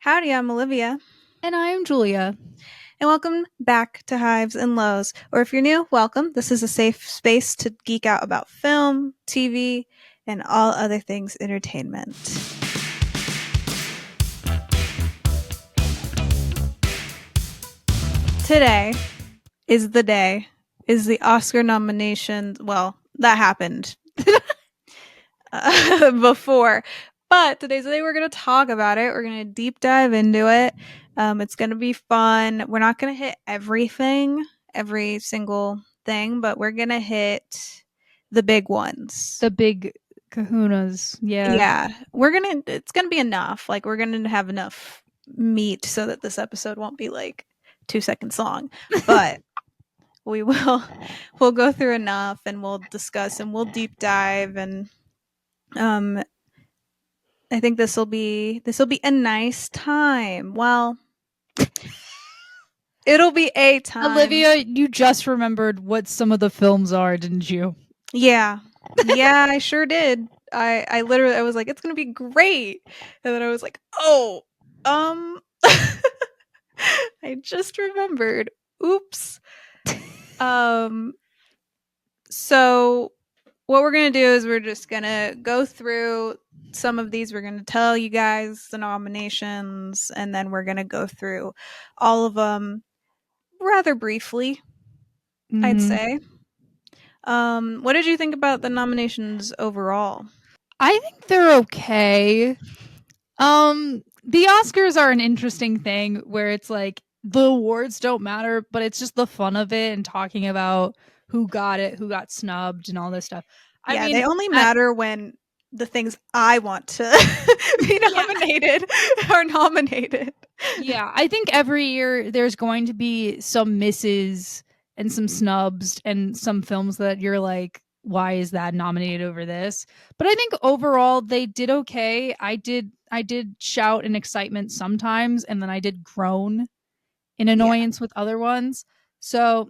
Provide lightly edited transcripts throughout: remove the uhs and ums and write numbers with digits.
Howdy, I'm Olivia, And I'm Julia. and welcome back to Hives and Lows. Or if you're new, welcome. This is a safe space to geek out about film, TV, and all other things entertainment. Today is the day, is the Oscar nomination. Well, that happened before, but today's the day we're going to talk about it. We're going to deep dive into it. It's going to be fun. We're not going to hit everything, every single thing, but we're going to hit the big ones. The big kahunas. Yeah. Yeah, it's going to be enough. Like, we're going to have enough meat so that this episode won't be like 2 seconds long, but we'll go through enough and we'll discuss and we'll deep dive and um I think this will be a nice time. Well, it'll be a time. Olivia, you just remembered what some of the films are, didn't you? Yeah. Yeah, I sure did. I literally I was like, it's gonna be great. And then I was like, oh, um I just remembered. Oops. Um so what we're gonna do is we're just gonna go through some of these. We're gonna tell you guys the nominations, and then we're gonna go through all of them rather briefly, I'd Mm-hmm. say. What did you think about the nominations overall? I think they're okay. The Oscars are an interesting thing where it's like the awards don't matter, but it's just the fun of it and talking about who got it, who got snubbed, and all this stuff. I Yeah, mean, they only I matter when the things I want to be yeah, nominated are nominated. yeah, I think every year there's going to be some misses and some snubs and some films that you're like, why is that nominated over this? But I think overall they did okay. I did shout in excitement sometimes and then I did groan in Yeah. annoyance with other ones. So,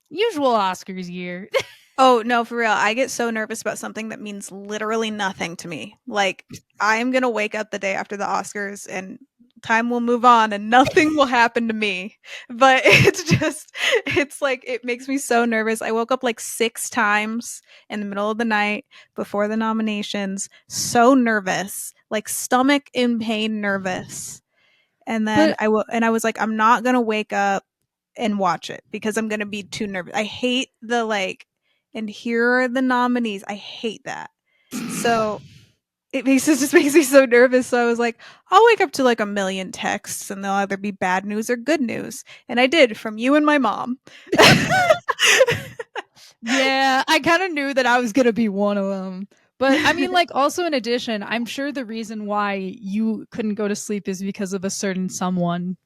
usual Oscars year. Oh, no, for real. I get so nervous about something that means literally nothing to me. Like, I'm going to wake up the day after the Oscars and time will move on and nothing will happen to me. But it's like, it makes me so nervous. I woke up like 6 times in the middle of the night before the nominations, so nervous, like stomach in pain nervous. And then But I was like, I'm not going to wake up and watch it because I'm going to be too nervous. I hate the like, and here are the nominees. I hate that. So it just makes me so nervous. So I was like, I'll wake up to like a million texts and they'll either be bad news or good news. And I did from you and my mom. yeah, I kind of knew that I was going to be one of them. But I mean, like, also in addition, I'm sure the reason why you couldn't go to sleep is because of a certain someone.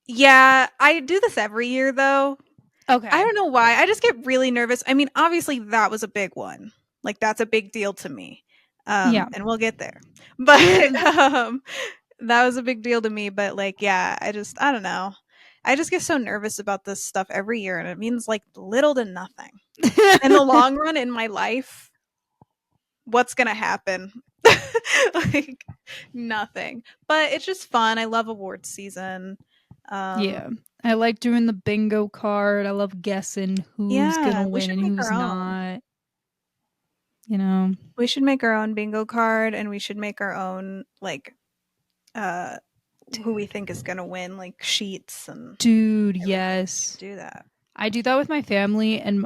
Yeah, I do this every year though. I Okay. don't know why. I just get really nervous. I mean, obviously that was a big one. Like that's a big deal to me. Yeah. And we'll get there. But that was a big deal to me, but like yeah, I don't know. I just get so nervous about this stuff every year and it means like little to nothing. In the long run in my life, what's going to happen? Like nothing. But it's just fun. I love awards season. Um Yeah. I like doing the bingo card. I love guessing who's going to yeah, we win should and make who's our own. not. You know, We should make our own bingo card and we should make our own like uh who we think is going to win like sheets and dude, everything. We should yes. do that. I do that with my family and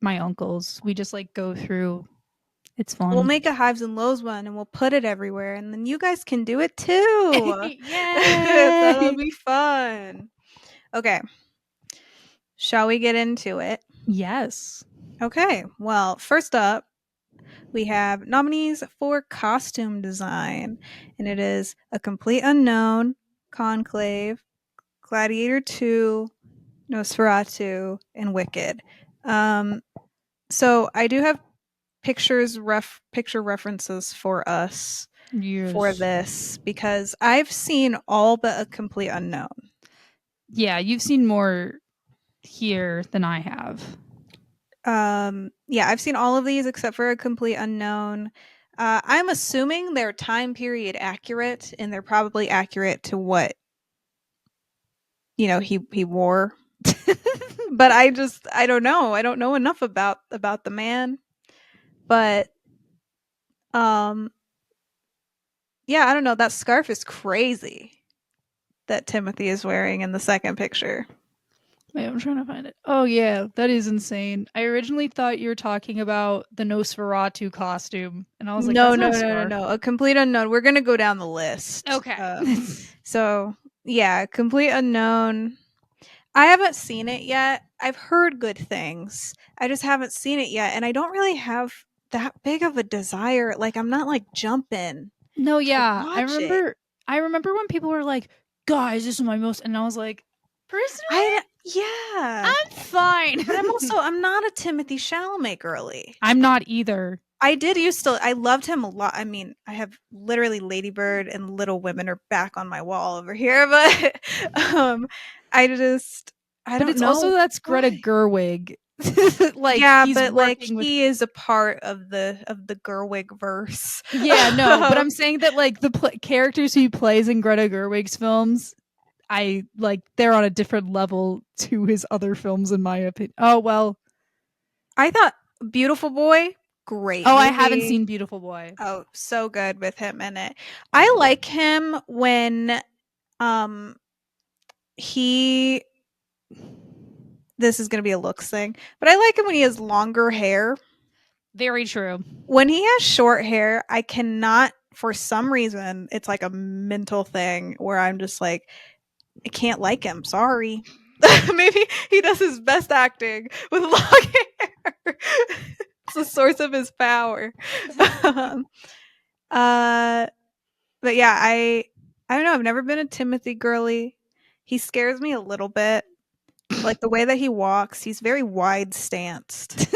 my uncles. We just like go through. It's We'll fun. make a Hives and Lows one and we'll put it everywhere and then you guys can do it too. That'll Yay! be fun. Okay. Shall we get into it? Yes. Okay. Well, first up, we have nominees for costume design, and it is A Complete Unknown, Conclave, Gladiator 2, Nosferatu, and Wicked. Um, so I do have picture references for us for Yes. this because I've seen all but A Complete Unknown. Yeah, you've seen more here than I have. Yeah, I've seen all of these except for A Complete Unknown. I'm assuming they're time period accurate, and they're probably accurate to what he wore. But I don't know. I don't know enough about the man. But um, yeah, I don't know. That scarf is crazy that Timothy is wearing in the second picture. Wait, I'm trying to find it. Oh yeah, that is insane. I originally thought you were talking about the Nosferatu costume, and I was like, No, that's no, not a no, no, scarf. no. A complete unknown. We're gonna go down the list. Okay. So yeah, complete unknown. I haven't seen it yet. I've heard good things. I just haven't seen it yet, and I don't really have that big of a desire. Like I'm not like jumping No, to yeah. watch it. I remember when people were like, "Guys, this is my most," and I was like, "Personally, Yeah, I'm fine." but I'm not a Timothy Chalamet girly. I'm not either. I did used to. I loved him a lot. I mean, I have literally Lady Bird and Little Women are back on my wall over here, but um, I just I But don't it's also know that's Greta why. Gerwig. Like Yeah, he's but like working with. he is a part of the Gerwig verse. Yeah, no, but I'm saying that like the characters he plays in Greta Gerwig's films, I like they're on a different level to his other films in my opinion. Oh well. I thought Beautiful Boy, great Oh, I haven't movie. seen Beautiful Boy. Oh, so good with him in it. I like him when um he this is going to be a looks thing, but I like him when he has longer hair. Very true. When he has short hair, I cannot, for some reason, it's like a mental thing where I'm just like, I can't like him. Sorry. Maybe he does his best acting with long hair. It's the source of his power. um, uh, but yeah, I don't know. I've never been a Timothy girly. He scares me a little bit. Like the way that he walks, he's very wide stanced,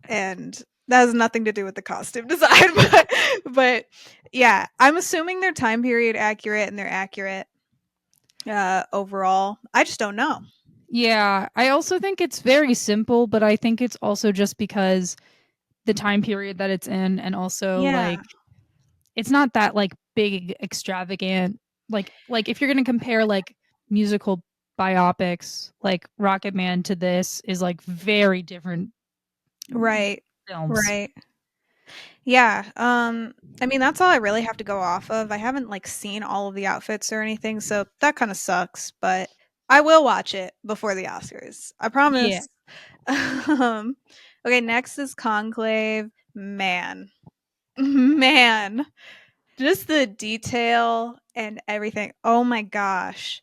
and that has nothing to do with the costume design. But yeah, I'm assuming they're time period accurate and they're accurate overall. I just don't know. Yeah, I also think it's very simple, but I think it's also just because the time period that it's in and also Yeah, like it's not that like big extravagant like if you're going to compare like musical biopics like Rocket Man to this is like very different right, films. right. Yeah, I mean that's all I really have to go off of. I haven't like seen all of the outfits or anything, so that kind of sucks, but I will watch it before the Oscars. I Yeah. promise. um okay, next is Conclave. Man. Man, just the detail and everything. Oh my gosh.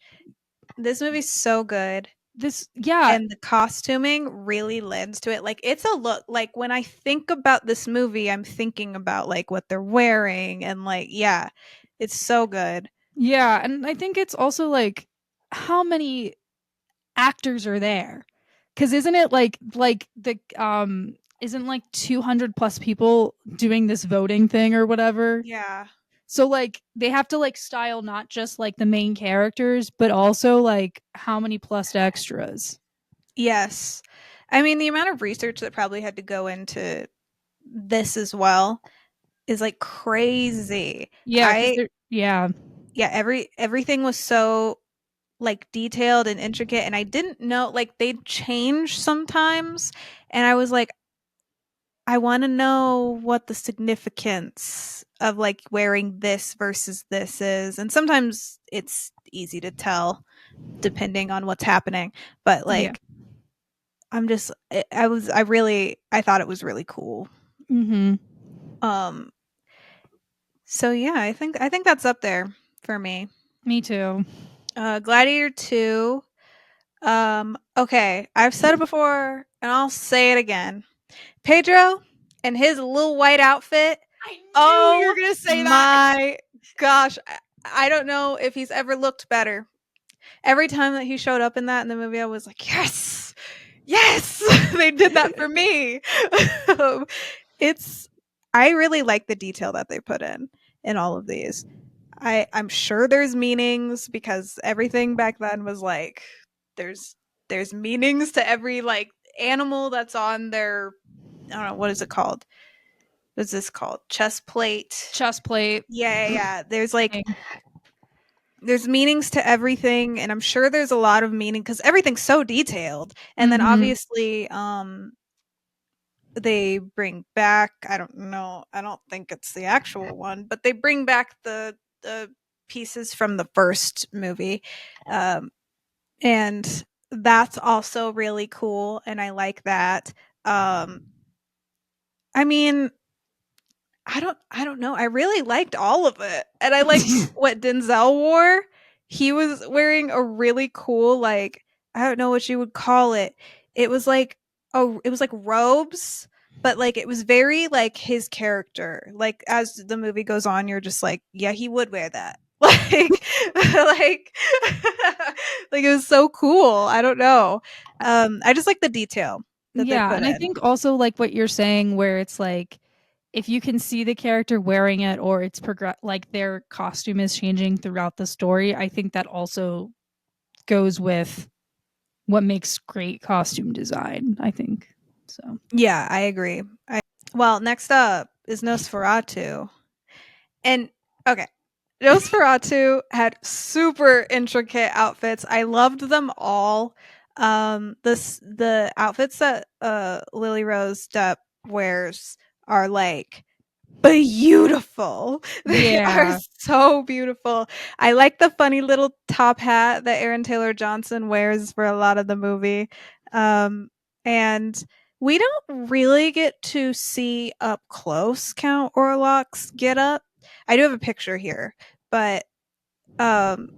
This movie's so good. This yeah, And the costuming really lends to it. Like it's a look like when I think about this movie, I'm thinking about like what they're wearing and like yeah, it's so good. yeah, and I think it's also like how many actors are there? Cuz isn't it like the isn't like 200 plus people doing this voting thing or whatever? Yeah. So like they have to like style not just like the main characters, but also like how many plus extras. Yes. I mean, the amount of research that probably had to go into this as well is like crazy. Yeah, because I they're yeah. yeah, everything was so like detailed and intricate, and I didn't know like they'd change sometimes, and I was like, I want to know what the significance of like wearing this versus this is. And sometimes it's easy to tell depending on what's happening, but Yeah. like I'm just I thought it was really cool. Mhm. Um so yeah, I think that's up there for me. Me too. Gladiator 2. Okay, I've said it before and I'll say it again. Pedro and his little white outfit. I knew you were Oh going to say that. my gosh. I don't know if he's ever looked better. Every time that he showed up in that in the movie, I was like, yes, yes, they did that for me. it's, I really like the detail that they put in all of these. I'm sure there's meanings because everything back then was like, there's, there's meanings to every like animal that's on their, I don't know, what is it called? what's this called? Chest plate. Chest plate. Yeah, yeah, yeah. There's meanings to everything, and I'm sure there's a lot of meaning because everything's so detailed. And then Mhm. obviously, they bring back, I don't know, I don't think it's the actual one, but they bring back the pieces from the first movie. Um, and that's also really cool, and I like that. Um, I mean, I don't know. I really liked all of it. And I liked what Denzel wore. He was wearing a really cool, like, I don't know what you would call it. It was like it was like robes, but like it was very like his character. Like as the movie goes on, you're just like, yeah, he would wear that. Like like it was so cool. I don't know. I just like the detail that they Yeah, put and I in. think also like what you're saying where it's like if you can see the character wearing it or it's like their costume is changing throughout the story, I think that also goes with what makes great costume design, I think. So, Yeah, I agree. Well, next up is Nosferatu. And okay, Nosferatu had super intricate outfits. I loved them all. The outfits that Lily Rose Depp wears are like beautiful. They are yeah. so beautiful. I like the funny little top hat that Aaron Taylor Johnson wears for a lot of the movie. And we don't really get to see up close Count Orlok's get up. I do have a picture here, but um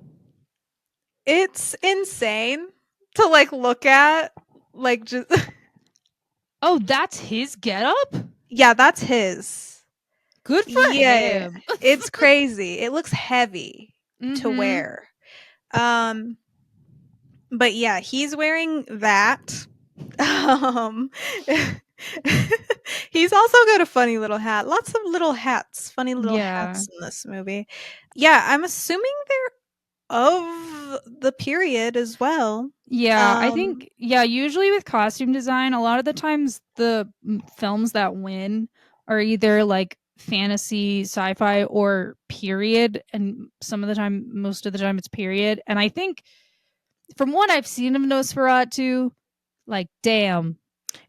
it's insane to like look at like just Oh, that's his getup? yeah, that's his. Good for Yeah, him. it's crazy. It looks heavy to Mhm. wear. Um, but yeah, he's wearing that. Um, he's also got a funny little hat. Lots of little hats, funny little Yeah. hats in this movie. Yeah, I'm assuming they're of the period as well. Yeah, I Um, think usually with costume design, a lot of the times the films that win are either like fantasy, sci-fi or period and most of the time it's period. And I think from what I've seen of Nosferatu, like damn,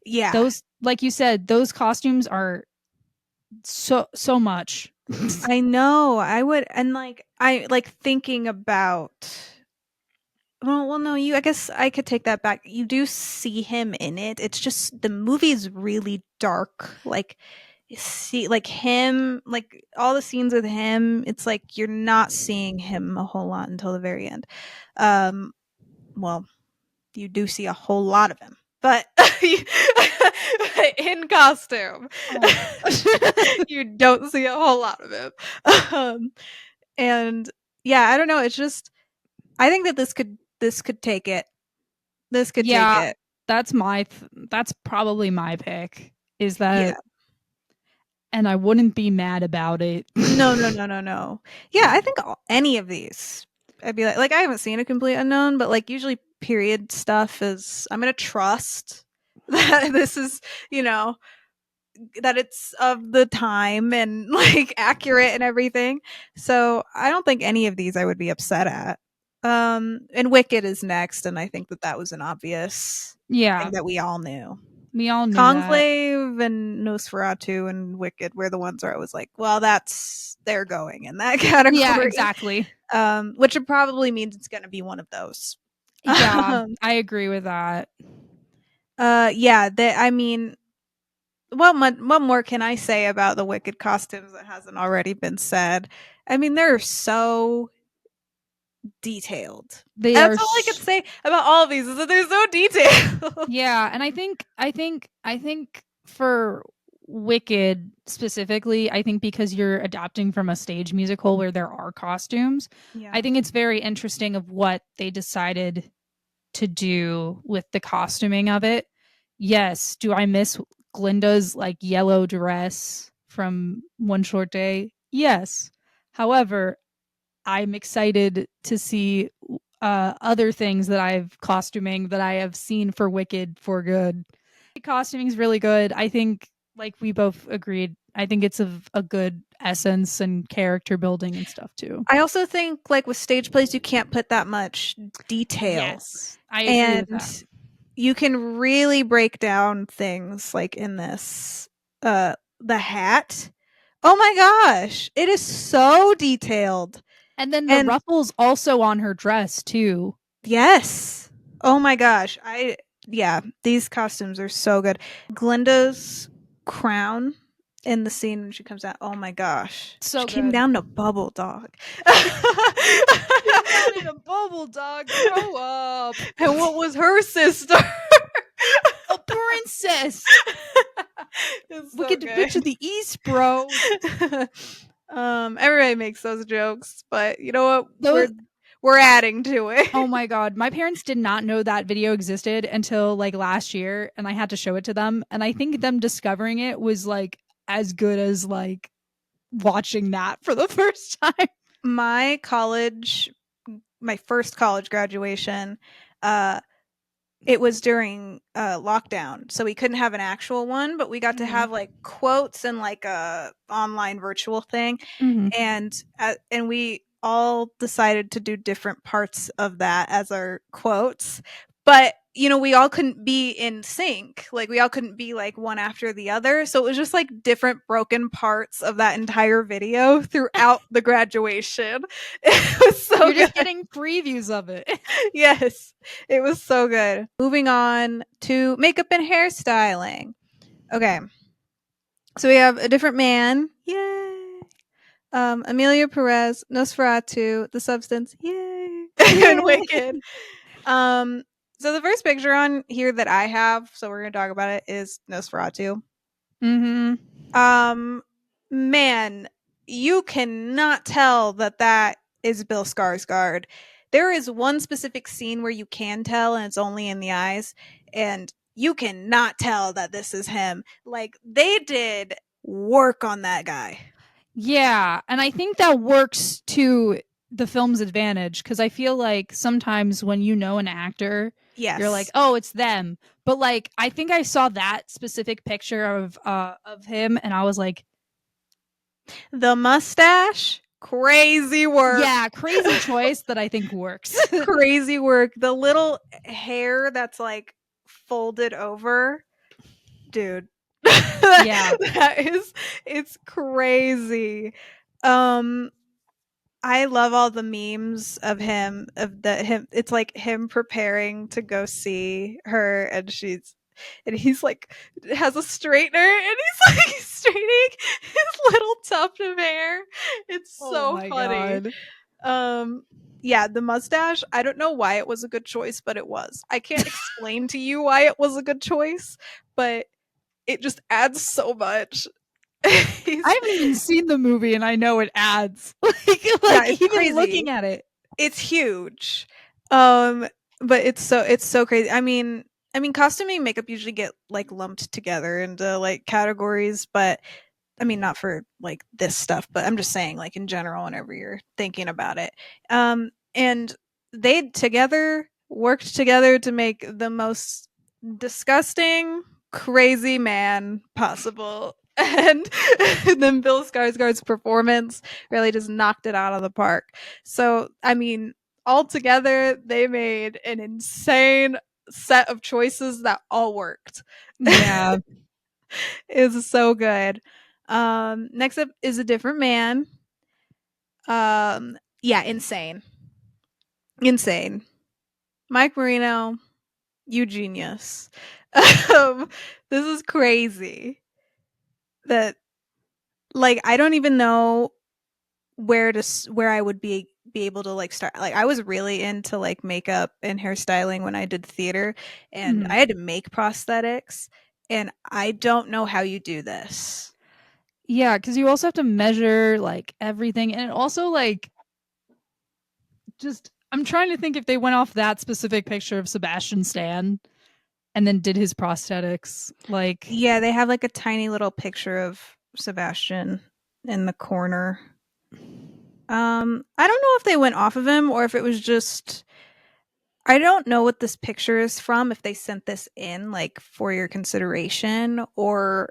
yeah, those like you said, those costumes are so much. I know. I would, and like I like thinking about well, no, you I guess I could take that back. You do see him in it. It's just the movie's really dark. Like you see like him, like all the scenes with him, it's like you're not seeing him a whole lot until the very end. Um well, you do see a whole lot of him. But in costume, Oh my gosh. you don't see a whole lot of him. Um and yeah, I don't know, it's just I think that this could take it. This could take Yeah, it. that's probably my pick. Is that Yeah. and I wouldn't be mad about it. No, no, no, no, no. Yeah, I think any of these, I'd be like I haven't seen a complete unknown, but like usually period stuff is I'm gonna trust that this is you know that it's of the time and like accurate and everything. So I don't think any of these I would be upset at. And Wicked is next, and I think that that was an obvious Yeah, thing that we all knew. we all knew that. Conclave and Nosferatu and Wicked were the ones where I was like, well, they're going in that Yeah, category. exactly. Which it probably means it's gonna be one of those. Yeah, Um, I agree with that. yeah, I mean, what more can I say about the Wicked costumes that hasn't already been said? I mean, they're so detailed. They And are that's all I could say about all of these is that they're so detailed. yeah, and I think for Wicked specifically, I think because you're adapting from a stage musical where there are costumes, I Yeah. think it's very interesting of what they decided to do with the costuming of it. Yes, do I miss Glinda's like yellow dress from One Short Day? Yes. However, I'm excited to see other things that I've costuming that I have seen for Wicked for good. Costuming is really good. I think, like we both agreed, I think it's a good essence and character building and stuff too. I also think like with stage plays, you can't put that much detail, Yes, I agree with that. and you can really break down things like in this. The hat. Oh my gosh, it is so detailed. And then the And ruffles also on her dress too. yes. Oh my gosh. Yeah, these costumes are so good. Glinda's crown in the scene when she comes out. Oh my gosh. She So came good. down to Bubble Dog. Came down in a bubble dog. Grow up. And what was her sister? A princess. It's so Wicked Witch of good. the East, bro. Everybody makes those jokes, but you know what? Those We're adding to it. Oh my god, my parents did not know that video existed until like last year, and I had to show it to them, and I think them discovering it was like as good as like watching that for the first time. My my first college graduation, uh it was during lockdown, so we couldn't have an actual one, but we got to have like quotes and like a online virtual thing, Mm-hmm. and we all decided to do different parts of that as our quotes, but we all couldn't be in sync, like we all couldn't be like one after the other, so it was just like different broken parts of that entire video throughout the graduation. It was so You're good. just getting previews of it. Yes, it was so good. Moving on to makeup and hairstyling. Okay, so we have a different man. Yay! Amelia Perez, Nosferatu, The Substance. Yay! And Yeah. Wicked. Um, so the first picture on here that I have, so we're gonna talk about it, is Nosferatu. Mm-hmm. Um, man, you cannot tell that that is Bill Skarsgård. There is one specific scene where you can tell, and it's only in the eyes, and you cannot tell that this is him. Like they did work on that guy. Yeah, and I think that works to the film's advantage because I feel like sometimes when you know an actor, you're like, Yes, "Oh, it's them." But like, I think I saw that specific picture of him, and I was like, the mustache, crazy work. "Yeah, crazy choice that I think works." Crazy work. The little hair that's like folded over, dude. Yeah, That is, it's crazy. Um I love all the memes of him, it's like him preparing to go see her, and he's like has a straightener, and he's like straightening his little tuft of hair. It's oh so my funny. god. Um, yeah, the mustache, I don't know why it was a good choice, but it was. I can't explain to you why it was a good choice, but it just adds so much. I He's haven't even seen the movie, and I know it adds. Yeah, Like it's even crazy. looking at it. It's huge. Um, but it's so crazy. I mean costuming and makeup usually get like lumped together into like categories, but I mean, not for like this stuff, but I'm just saying, like in general, whenever you're thinking about it. And they together worked together to make the most disgusting, crazy man possible. And then Bill Skarsgård's performance really just knocked it out of the park. So, I mean, all together, they made an insane set of choices that all worked. Yeah. Is so good. Next up is a different man. Yeah, insane, insane. Mike Marino, you genius. This is crazy. That like I don't even know where I would be able to like start. Like I was really into like makeup and hairstyling when I did theater, and Mhm. I had to make prosthetics, and I don't know how you do this. Yeah, because you also have to measure like everything, and it also like just I'm trying to think if they went off that specific picture of Sebastian Stan and then did his prosthetics. Like, Yeah, they have like a tiny little picture of Sebastian in the corner. I don't know if they went off of him or if it was just I don't know what this picture is from, if they sent this in like for your consideration or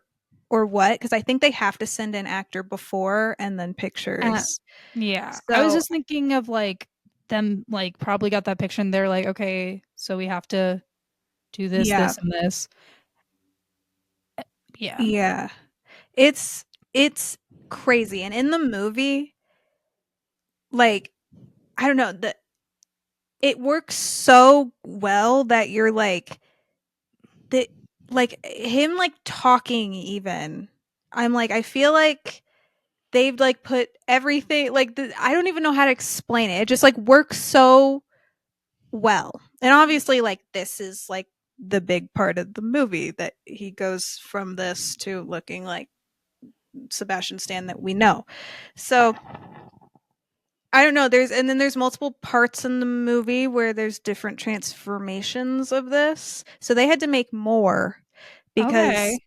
or what, because I think they have to send an actor before and then Uh, pictures. yeah. I was So just thinking of like them like probably got that picture and they're like, okay, so we have to do this, yeah, this, and this. Yeah. yeah. It's crazy. And in the movie, like, I don't know, it works so well that you're the like him like talking even. I'm like, I feel like they've like put everything like I don't even know how to explain it. It just like works so well. And obviously like this is like the big part of the movie that he goes from this to looking like Sebastian Stan that we know. So I don't know. There's multiple parts in the movie where there's different transformations of this. So they had to make more because Okay.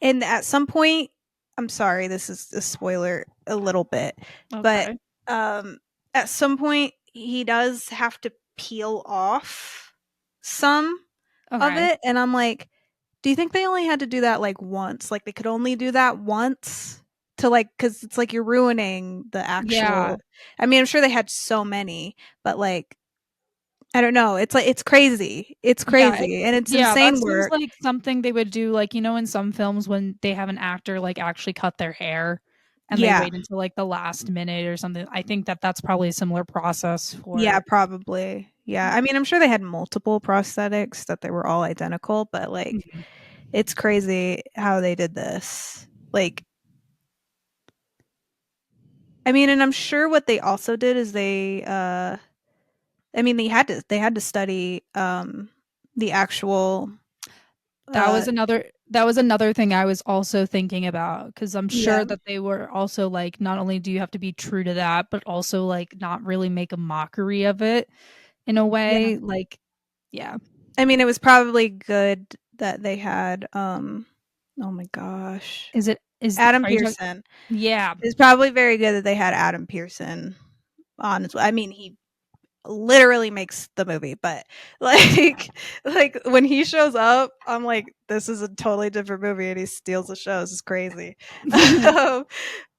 and at some point, I'm sorry, this is a spoiler a little bit, but Okay. um at some point he does have to peel off some of Okay. it and I'm like, do you think they only had to do that like once? Like they could only do that once to like cuz it's like you're ruining the Yeah. actual. I mean, I'm sure they had so many, but like I don't know. It's like it's crazy. It's Yeah, crazy and it's yeah, that insane seems work. like something they would do, like, in some films when they have an actor, like, actually cut their hair and they Yeah. wait until, like, the last minute or something. I think that that's probably a similar process Yeah, for probably. Yeah. I mean, I'm sure they had multiple prosthetics that they were all identical, but like Mhm. it's crazy how they did this. Like I mean, and I'm sure what they also did is I mean, they had to study the actual uh That was another thing I was also thinking about because 'cause I'm sure yeah. that they were also, like, not only do you have to be true to that, but also, like, not really make a mockery of it in a Yeah. way, like yeah. I mean, it was probably good that they had oh my gosh. Adam Are you talking Pearson. yeah. It's probably very good that they had Adam Pearson on as well. I mean, he literally makes the movie, but like like when he shows up, I'm like, this is a totally different movie and he steals the show. This is crazy. um,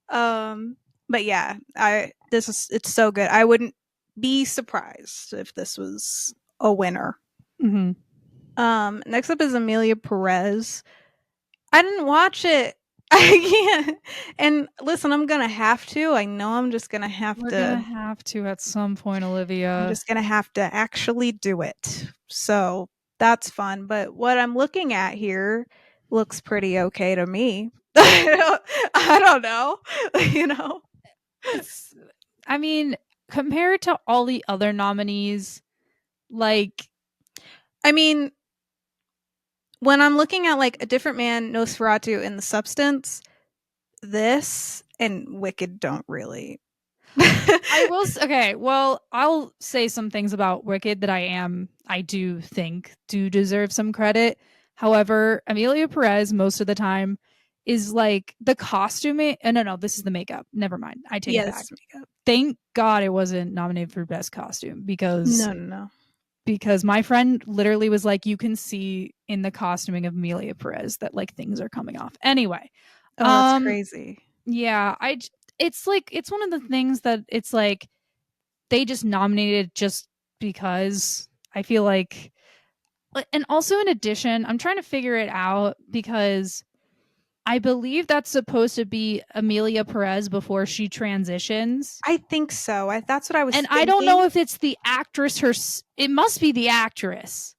um, but yeah, I this is it's so good. I wouldn't be surprised if this was a winner. Mhm. Next up is Amelia Perez. I didn't watch it. I can't. And listen, I'm gonna have to. I know I'm just gonna have We're gonna to. have to at some point, I'm Olivia. just gonna have to actually do it. So that's fun. But what I'm looking at here looks pretty okay to me. I don't know. You know. It's I mean, compared to all the other nominees, like I mean, when I'm looking at like a different man, Nosferatu, and the substance, this and Wicked don't really. okay, well, I'll say some things about Wicked that I do think do deserve some credit. However, Amelia Perez most of the time is like the costuming. No, this is the makeup. Never mind. I take it Yeah, back. this is makeup. Thank God it wasn't nominated for best costume No, no, no. because my friend literally was like, you can see in the costuming of Amelia Perez that like things are coming off. Anyway, Oh, that's um, crazy. yeah, it's like it's one of the things that it's like they just nominated just because I feel like, and also in addition, I'm trying to figure it out because I believe that's supposed to be Amelia Perez before she transitions. I think so. That's what I was And I don't know thinking. if it's the actress it must be the actress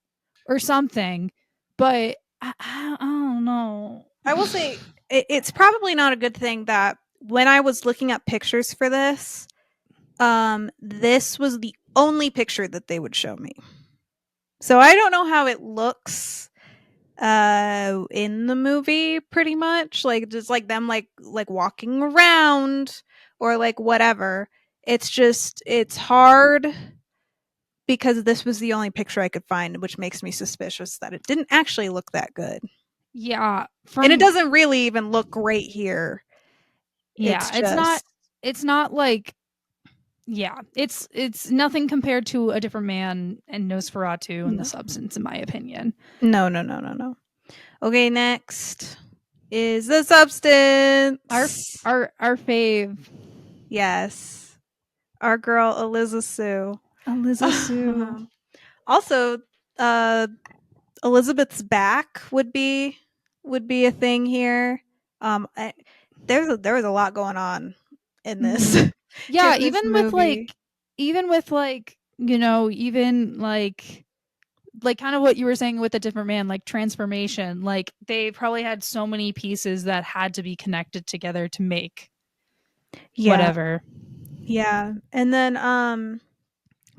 or something, but I don't know. I will say it's probably not a good thing that when I was looking up pictures for this, this was the only picture that they would show me. So I don't know how it looks in the movie pretty much like just like them like walking around or like whatever. It's just it's hard because this was the only picture I could find, which makes me suspicious that it didn't actually look that good. Yeah, And it from doesn't really even look great here. It's yeah, just it's not like yeah, it's nothing compared to A Different Man and Nosferatu and The no. Substance in my opinion. No, no, no, no, no. Okay, next. is the substance. Our fave. Yes. Our girl Eliza Sue. Eliza Sue. Also, uh Elizabeth's back would be a thing here. I, there was a lot going on in this Mhm. Yeah, in this movie. even with like, you know, even like kind of what you were saying with a different man, like transformation, like they probably had so many pieces that had to be connected together to make Yeah, whatever. yeah. And then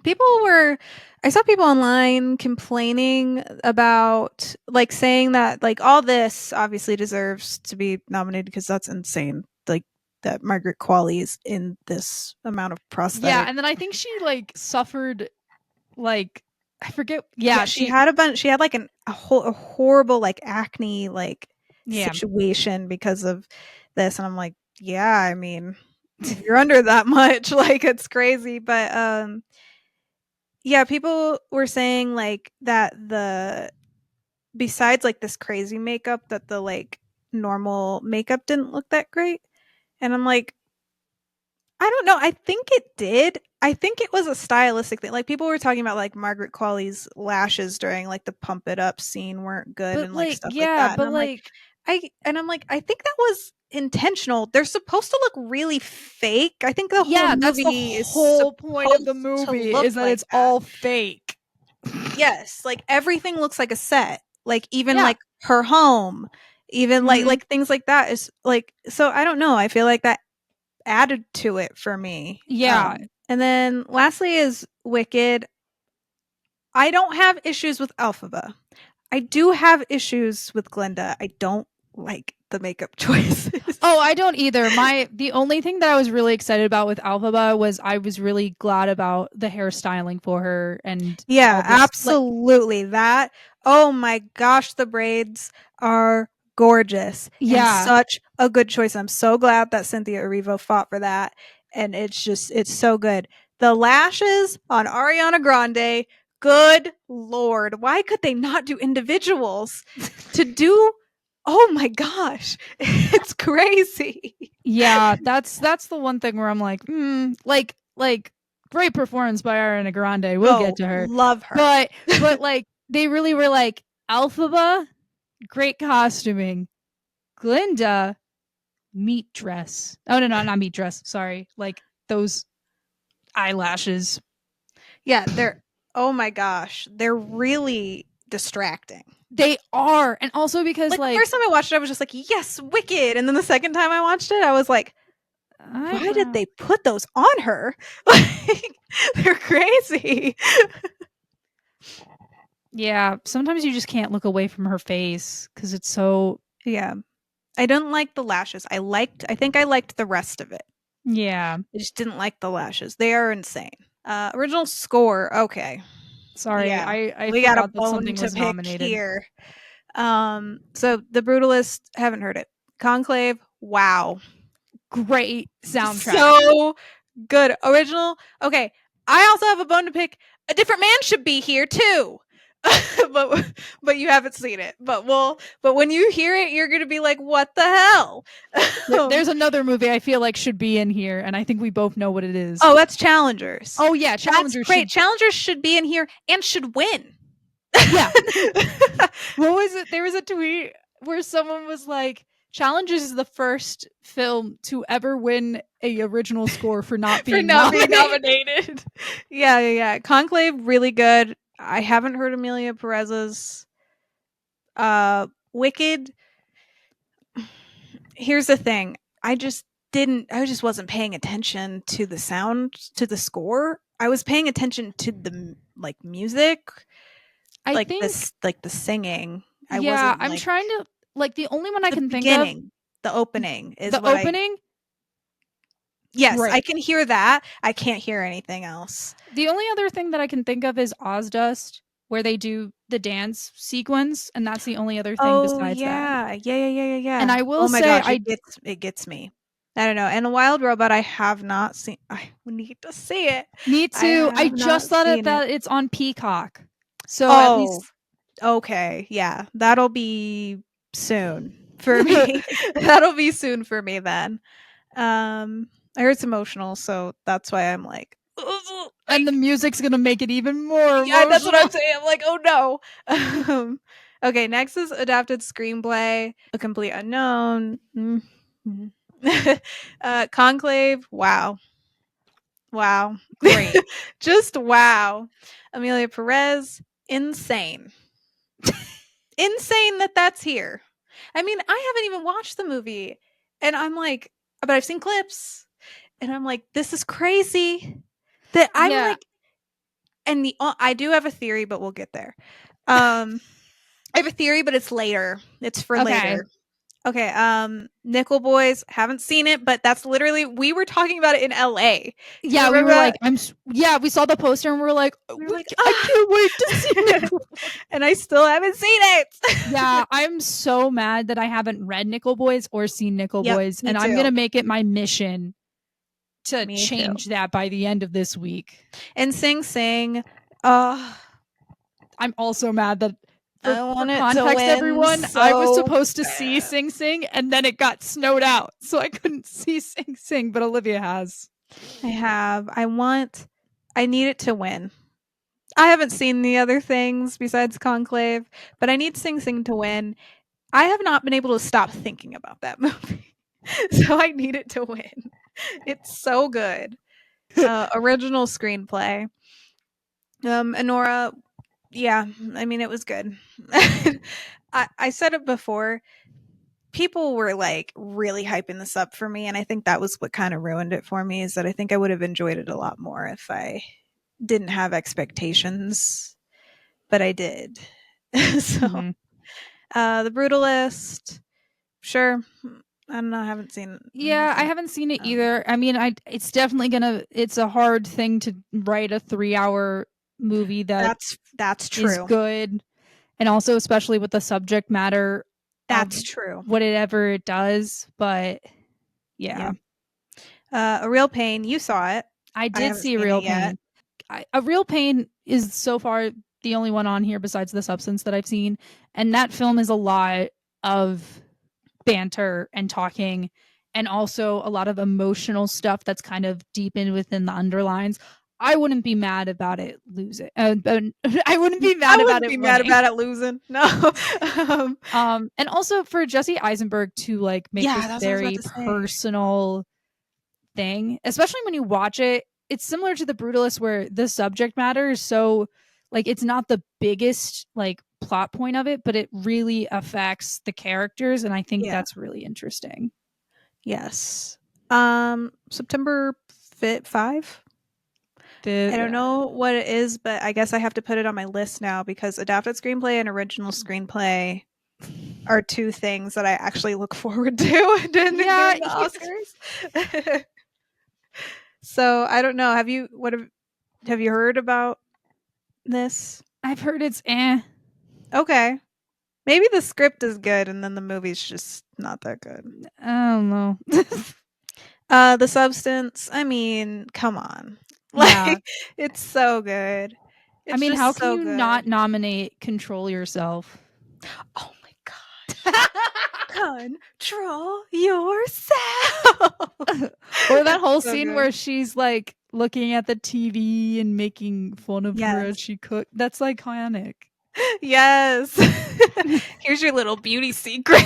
people were I saw people online complaining about like saying that like all this obviously deserves to be nominated because that's insane. Like that Margaret Qualley is in this amount of Yeah, prosthetic. and then I think she like suffered like I forget. Yeah, Yeah, she she had a bunch. She had like a horrible like acne like yeah. situation because of this, and I'm like, yeah, I mean, if you're under that much, like it's crazy. But yeah, people were saying like that the besides like this crazy makeup, that the like normal makeup didn't look that great, and I'm like, I don't know. I think it did. I think it was a stylistic thing. Like people were talking about like Margaret Qualley's lashes during like the pump it up scene weren't good But and like like stuff like yeah, that. And but I'm like like I think that was intentional. They're supposed to look really fake. I think the whole yeah, that's the movie is whole point of the supposed to movie look is that like it's that. all fake. Yes, like everything looks like a set. Like even Yeah. like her home, even Mhm. like things like that is like so I don't know. I feel like that added to it for me. Yeah. And then lastly is Wicked. I don't have issues with Alphaba. I do have issues with Glinda. I don't like the makeup Oh, choices. I don't either. The only thing that I was really excited about with Alphaba was I was really glad about the hairstyling for her and Yeah, all this like absolutely. That, oh my gosh, the braids are gorgeous and yeah. such a good choice. I'm so glad that Cynthia Erivo fought for that. And it's so good. The lashes on Ariana Grande, good lord. Why could they not do individuals to do? Oh my gosh, it's crazy. Yeah, that's the one thing where I'm like, like great performance by Ariana Grande. We'll get Oh, to her. love her. But like they really were like Alphaba, great costuming. Glinda, meat dress. Oh no, not meat dress. Sorry. Like those eyelashes. Yeah, they're oh my gosh, they're really distracting. They are. And also because Like the like first time I watched it, I was just like, yes, wicked. And then the second time I watched it, I was like, why did eyebrow. they put those on her? Like, they're crazy. Yeah, sometimes you just can't look away from her face because it's so Yeah. I don't like the lashes. I think I liked the rest of it. yeah. I just didn't like the lashes. They are insane. Original score. Okay. Sorry, Yeah. I We got a forgot that bone something to was pick nominated. here. So The Brutalist, haven't heard it. Conclave, wow. Great soundtrack. So good. Original. Okay. I also have a bone to pick. A different man should be here too. but you haven't seen it. But when you hear it, you're gonna be like, what the hell? There's another movie I feel like should be in here, and I think we both know what it is. Oh, that's Challengers. Oh yeah, That's Challengers great. should. Challengers should be in here and should win. Yeah. What was it? There was a tweet where someone was like, "Challengers is the first film to ever win a original score for not For being not being nominated." nominated. Yeah. Conclave, really good. I haven't heard Amelia Perez's. Wicked, here's the thing. I just wasn't paying attention to the sound, to the score. I was paying attention to the like music, I think, like the singing. I yeah, wasn't I'm like trying to like the only one I the can think of, beginning, the opening is the what I opening. yes, I Great. can hear that. I can't hear anything else. The only other thing that I can think of is Ozdust, where they do the dance sequence, and that's the only other thing Oh besides that. yeah. And Yeah. I will Oh my say, gosh, it gets me. I don't know. And a Wild Robot I have not seen. I need to see it. me I too. I have just not thought seen it. that it's on Peacock, so at Oh, least okay. Yeah. That'll be soon. for me. That'll be soon for me then. I heard it's emotional, so that's why I'm like, And the music's gonna make it even more yeah, that's what I'm emotional. saying. I'm like, oh no. Okay, next is adapted screenplay, A Complete Unknown. Conclave. Wow. Wow. Great. Just wow. Amelia Perez, insane. Insane that that's here. I mean, I haven't even watched the movie. And I'm like, but I've seen clips. And I'm like, this is crazy. That I'm Yeah. like, and I do have a theory, but we'll get there. I have a theory, but it's later. It's for Okay. later. Okay, Nickel Boys, haven't seen it, but that's literally we were talking about it in LA. Do you Yeah, we remember were that? like, yeah, we saw the poster and we were like, We were like, I ah! can't wait to see Nickel. And I still haven't seen it. Yeah, I'm so mad that I haven't read Nickel Boys or seen Nickel Yep, Boys, me and I'm gonna too. make it my mission to Me too. change that by the end of this week. And Sing Sing, oh, I'm also mad that I for want it to context, win everyone, I was so supposed to see bad. Sing Sing and then it got snowed out. So I couldn't see Sing Sing, but Olivia has. I need it to win. I haven't seen the other things besides Conclave, but I need Sing Sing to win. I have not been able to stop thinking about that movie. So I need it to win. It's so good. Original screenplay. Honora, yeah, I mean, it was good. I said it before. People were like really hyping this up for me, and I think that was what kind of ruined it for me. Is that I think I would have enjoyed it a lot more if I didn't have expectations, but I did. So, Mm-hmm. The Brutalist, sure. I don't know. I haven't seen. Yeah, I haven't seen it either. I mean, it's definitely it's a hard thing to write a 3-hour movie that that's is true. good, and also especially with the subject matter of That's true. whatever it does. But yeah. A Real Pain. You saw it. I I did haven't see seen it Real yet. Pain. A Real Pain is so far the only one on here besides The Substance that I've seen, and that film is a lot of banter and talking, and also a lot of emotional stuff that's kind of deep in within the underlines. I wouldn't be mad about it losing. I wouldn't be I mad about wouldn't it be mad winning. about it losing. No. And also for Jesse Eisenberg to like make Yeah, this that's what I was about very to say. personal thing, especially when you watch it. It's similar to The Brutalist, where the subject matter is so like it's not the biggest like plot point of it, but it really affects the characters, and I think Yeah. that's really interesting. Yes. September 5. I don't The know what it is, but I guess I have to put it on my list now because adapted screenplay and original screenplay are two things that I actually look forward to yeah, during the Oscars. So I don't know. Have you heard about this? I've heard it's eh. Okay. Maybe the script is good and then the movie's just not that good. I don't know. The Substance, I mean, come on. Yeah. Like it's so good. I It's mean, how just can so you good. not nominate Control Yourself? Oh my gosh. Control yourself. Or that It's whole so scene good. where she's like looking at the TV and making fun of her as Yes. she cooked. That's iconic. Yes. Here's your little beauty secret.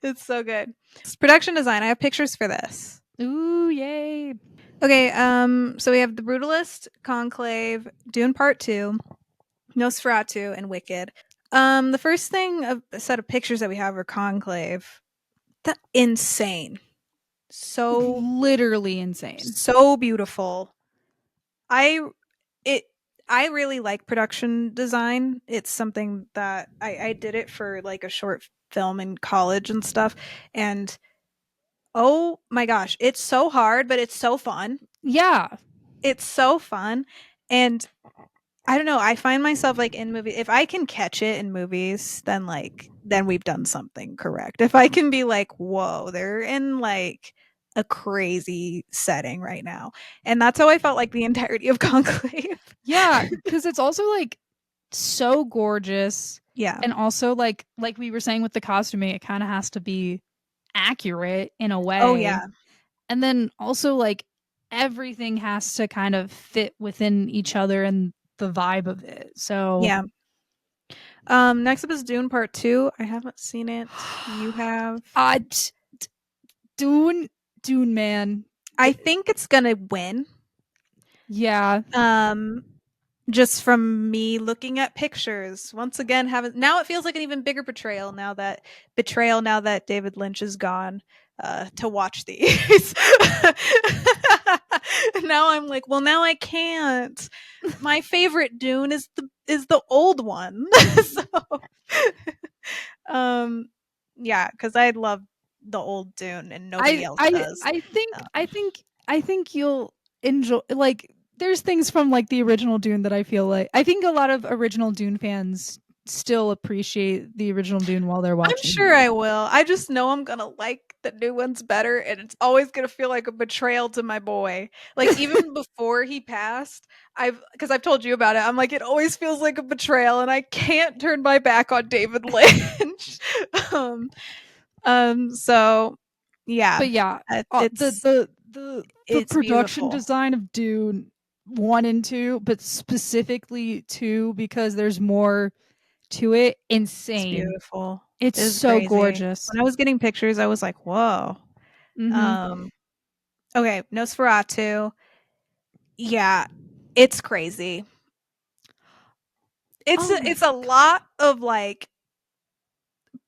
It's so good. It's production design. I have pictures for this. Ooh, yay. Okay, so we have The Brutalist, Conclave, Dune Part 2, Nosferatu, and Wicked. The first thing of a set of pictures that we have are Conclave. Insane. So Literally insane. so beautiful. I it I really like production design. It's something that I did it for like a short film in college and stuff. And oh my gosh, it's so hard, but it's so fun. Yeah. It's so fun. And I don't know, I find myself like in movies, if I can catch it in movies, then we've done something correct. If I can be like, whoa, they're in like a crazy setting right now. And that's how I felt like the entirety of Conclave. Yeah. Cause it's also like so gorgeous. Yeah. And also like we were saying with the costuming, it kind of has to be accurate in a Oh way. yeah. And then also like everything has to kind of fit within each other and the vibe of it. So Yeah. Next up is Dune Part 2. I haven't seen it. You have. uh t- Dune Dune man. I think it's gonna win. Yeah. Um, just from me looking at pictures. Once again, haven't now it feels like an even bigger betrayal now that David Lynch is gone to watch these. Now I'm like, well, now I can't. My favorite Dune is the old one. So um yeah, because I love the old Dune and nobody I else I does. I think Um, I think I think you'll enjoy like there's things from like the original Dune that I think a lot of original Dune fans still appreciate the original Dune while they're I'm watching sure these. I will. I just know I'm gonna like the new ones better, and it's always gonna feel like a betrayal to my boy. Like even before he passed, I've told you about it. I'm like it always feels like a betrayal, and I can't turn my back on David Lynch. um, so yeah, But yeah, it, the it's the it's production beautiful. design of Dune 1 and 2, but specifically 2 because there's more to it, It's insane. beautiful. It's It is so crazy. gorgeous. When I was getting pictures, I was like, whoa. Mhm. Um, okay, Nosferatu. Yeah, it's crazy. Oh my It's a god. lot of like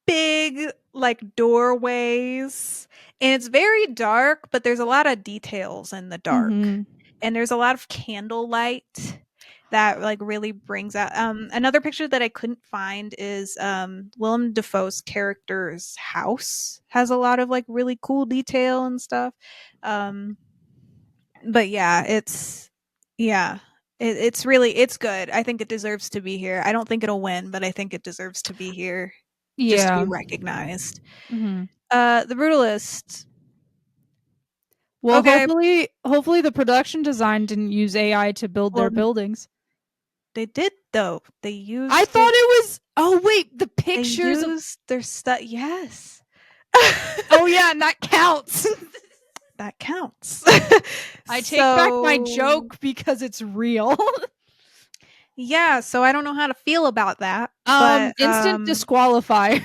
big like doorways and it's very dark, but there's a lot of details in the dark. Mhm. And there's a lot of candlelight that like really brings out another picture that I couldn't find is Willem Dafoe's character's house has a lot of like really cool detail and stuff. Um but yeah, yeah. It's really it's good. I think it deserves to be here. I don't think it'll win, but I think it deserves to be here just to be Yeah. recognized. Mhm. The Brutalist. Well, Okay, hopefully the production design didn't use AI to build well their buildings. they did though. I thought it was oh wait, the They pictures of used their stuff. Yes. oh yeah, and that counts. That counts. I take back my So joke because it's real. yeah, so I don't know how to feel about that, but Instant disqualifier.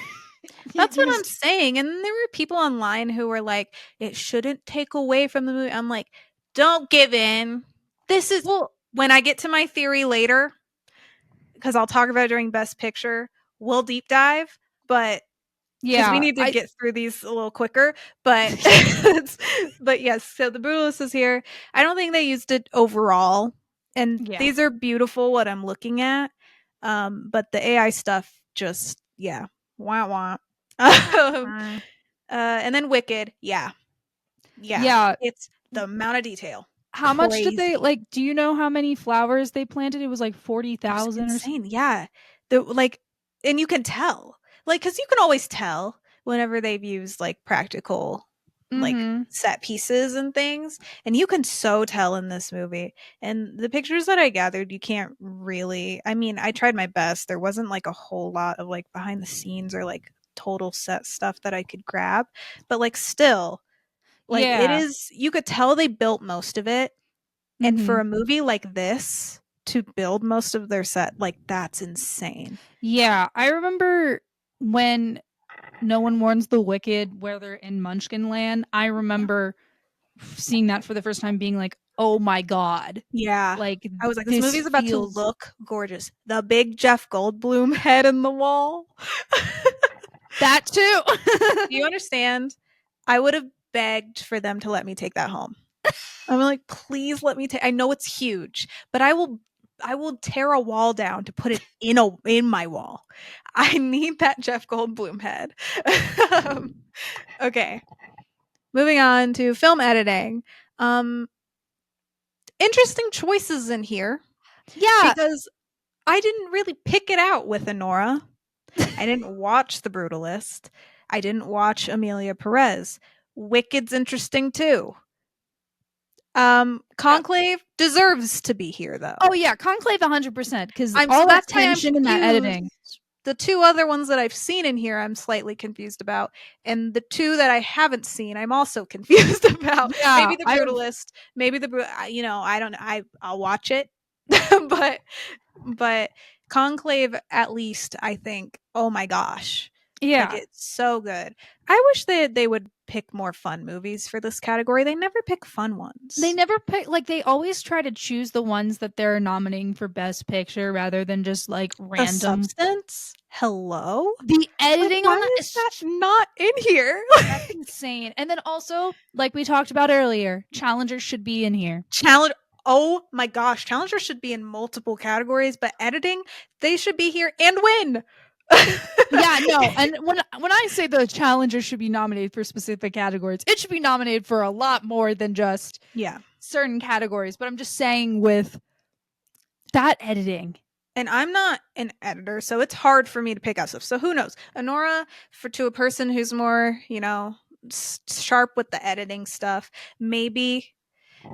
You that's what I'm used saying. And there were people online who were like, it shouldn't take away from the movie. I'm like, don't give in. This is well, when I get to my theory later, because I'll talk about it during Best Picture, we'll deep dive, but because we yeah, need to I get through these a little quicker. But but yes, so the Brutalist is here. I don't think they used it overall. And yeah. these are beautiful what I'm looking at. But the AI stuff just yeah. Wah wah. And then Wicked, yeah, yeah, Yeah, it's the amount of detail, how much did they crazy. like do you know how many flowers they planted? It was like It was 40,000 or insane, yeah. The like, and you can tell, like, because you can always tell whenever they've used like practical, like mhm. set pieces and things, and you can so tell in this movie. And the pictures that I gathered, you can't really. I mean, I tried my best. There wasn't like a whole lot of like behind the scenes or like total set stuff that I could grab, but like still like, it Yeah. is you could tell they built most of it, and for Mhm. a movie like this to build most of their set, like, that's insane. Yeah, I remember when No One Warns the Wicked where they're in Munchkin Land. I Yeah. remember seeing that for the first time being like, "Oh my god." Yeah. Like I was like, "This this movie's about to feels look gorgeous." The big Jeff Goldblum head in the wall. that too. Do you understand? I would've begged for them to let me take that home. I'm like, "Please let me take." I know it's huge, but I will tear a wall down to put it in my wall. I need that Jeff Goldblum head. Um, okay, moving on to film editing. Um, interesting choices in here Yeah. because I didn't really pick it out with Honora. I didn't watch The Brutalist. I didn't watch Amelia Perez. Wicked's interesting too. Conclave deserves to be here, though. Oh yeah, Conclave 100% because I'm so all that that's why I'm tension and that confused. editing. The two other ones that I've seen in here, I'm slightly confused about, and the two that I haven't seen, I'm also confused about. Yeah, Maybe the I've Brutalist, maybe you know, I don't. I'll watch it, but but Conclave at least I think. Oh my gosh, like yeah. it's so good. I wish they would pick more fun movies for this category. They never pick fun They ones. never pick like they always try to choose the ones that they're nominating for best picture rather than just like The random. Substance. Hello. The Like, editing on why that is is that not in here? that's insane. And then also, like we talked about earlier, challengers should be in here. Challenge. Oh my gosh, challengers should be in multiple categories, but editing, they should be here and win. Yeah, no. And when I say the challengers should be nominated for specific categories, it should be nominated for a lot more than just Yeah. certain categories. But I'm just saying with that editing. And I'm not an editor, so it's hard for me to pick out stuff. So who knows? Honora, for to a person who's more, you know, sharp with the editing stuff, maybe.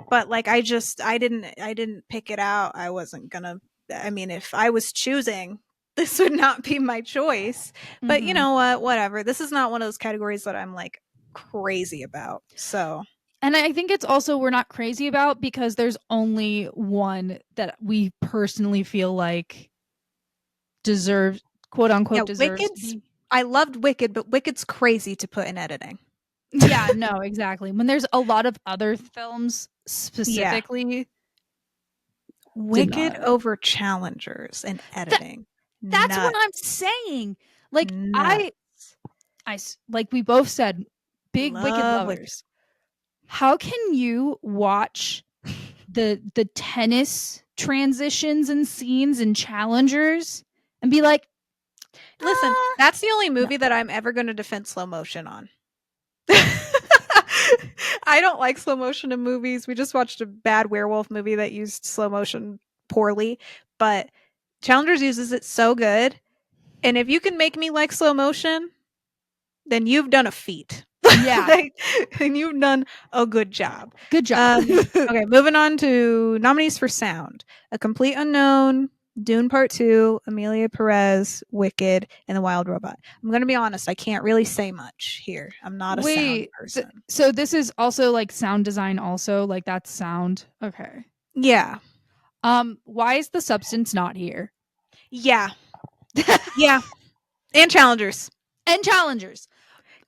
But like I didn't pick it out. I wasn't gonna. I mean, if I was choosing, this would not be my choice. But you Mm-hmm. know what? Whatever. This is not one of those categories that I'm like crazy about. So And I think it's also we're not crazy about because there's only one that we personally feel like deserves, quote yeah, unquote, deserves to Wicked's. be. I loved Wicked, but Wicked's crazy to put in editing. Yeah, no, exactly. When there's a lot of other films Yeah. specifically, did Wicked not. over Challengers in That editing. that's what Nuts. I'm saying. Like Nuts. like we both said, big Wicked Love Wicked. lovers. How can you watch the tennis transitions and scenes and challengers and be like, Listen, ah, that's the only no. movie that I'm ever going to defend slow motion on. I don't like slow motion in movies. We just watched a bad werewolf movie that used slow motion poorly, but Challengers uses it so good. And if you can make me like slow motion, then you've done a feat. Yeah, Like, and you've done a good job. good job. Okay, moving on to nominees for sound: A Complete Unknown, Dune Part Two, Amelia Perez, Wicked, and The Wild Robot. I'm gonna be honest; I can't really say much here. I'm not a sound Wait, person. so this is also like sound design also, like that's sound. Okay. Yeah, Why is the substance not here? yeah, yeah, and challengers. And challengers.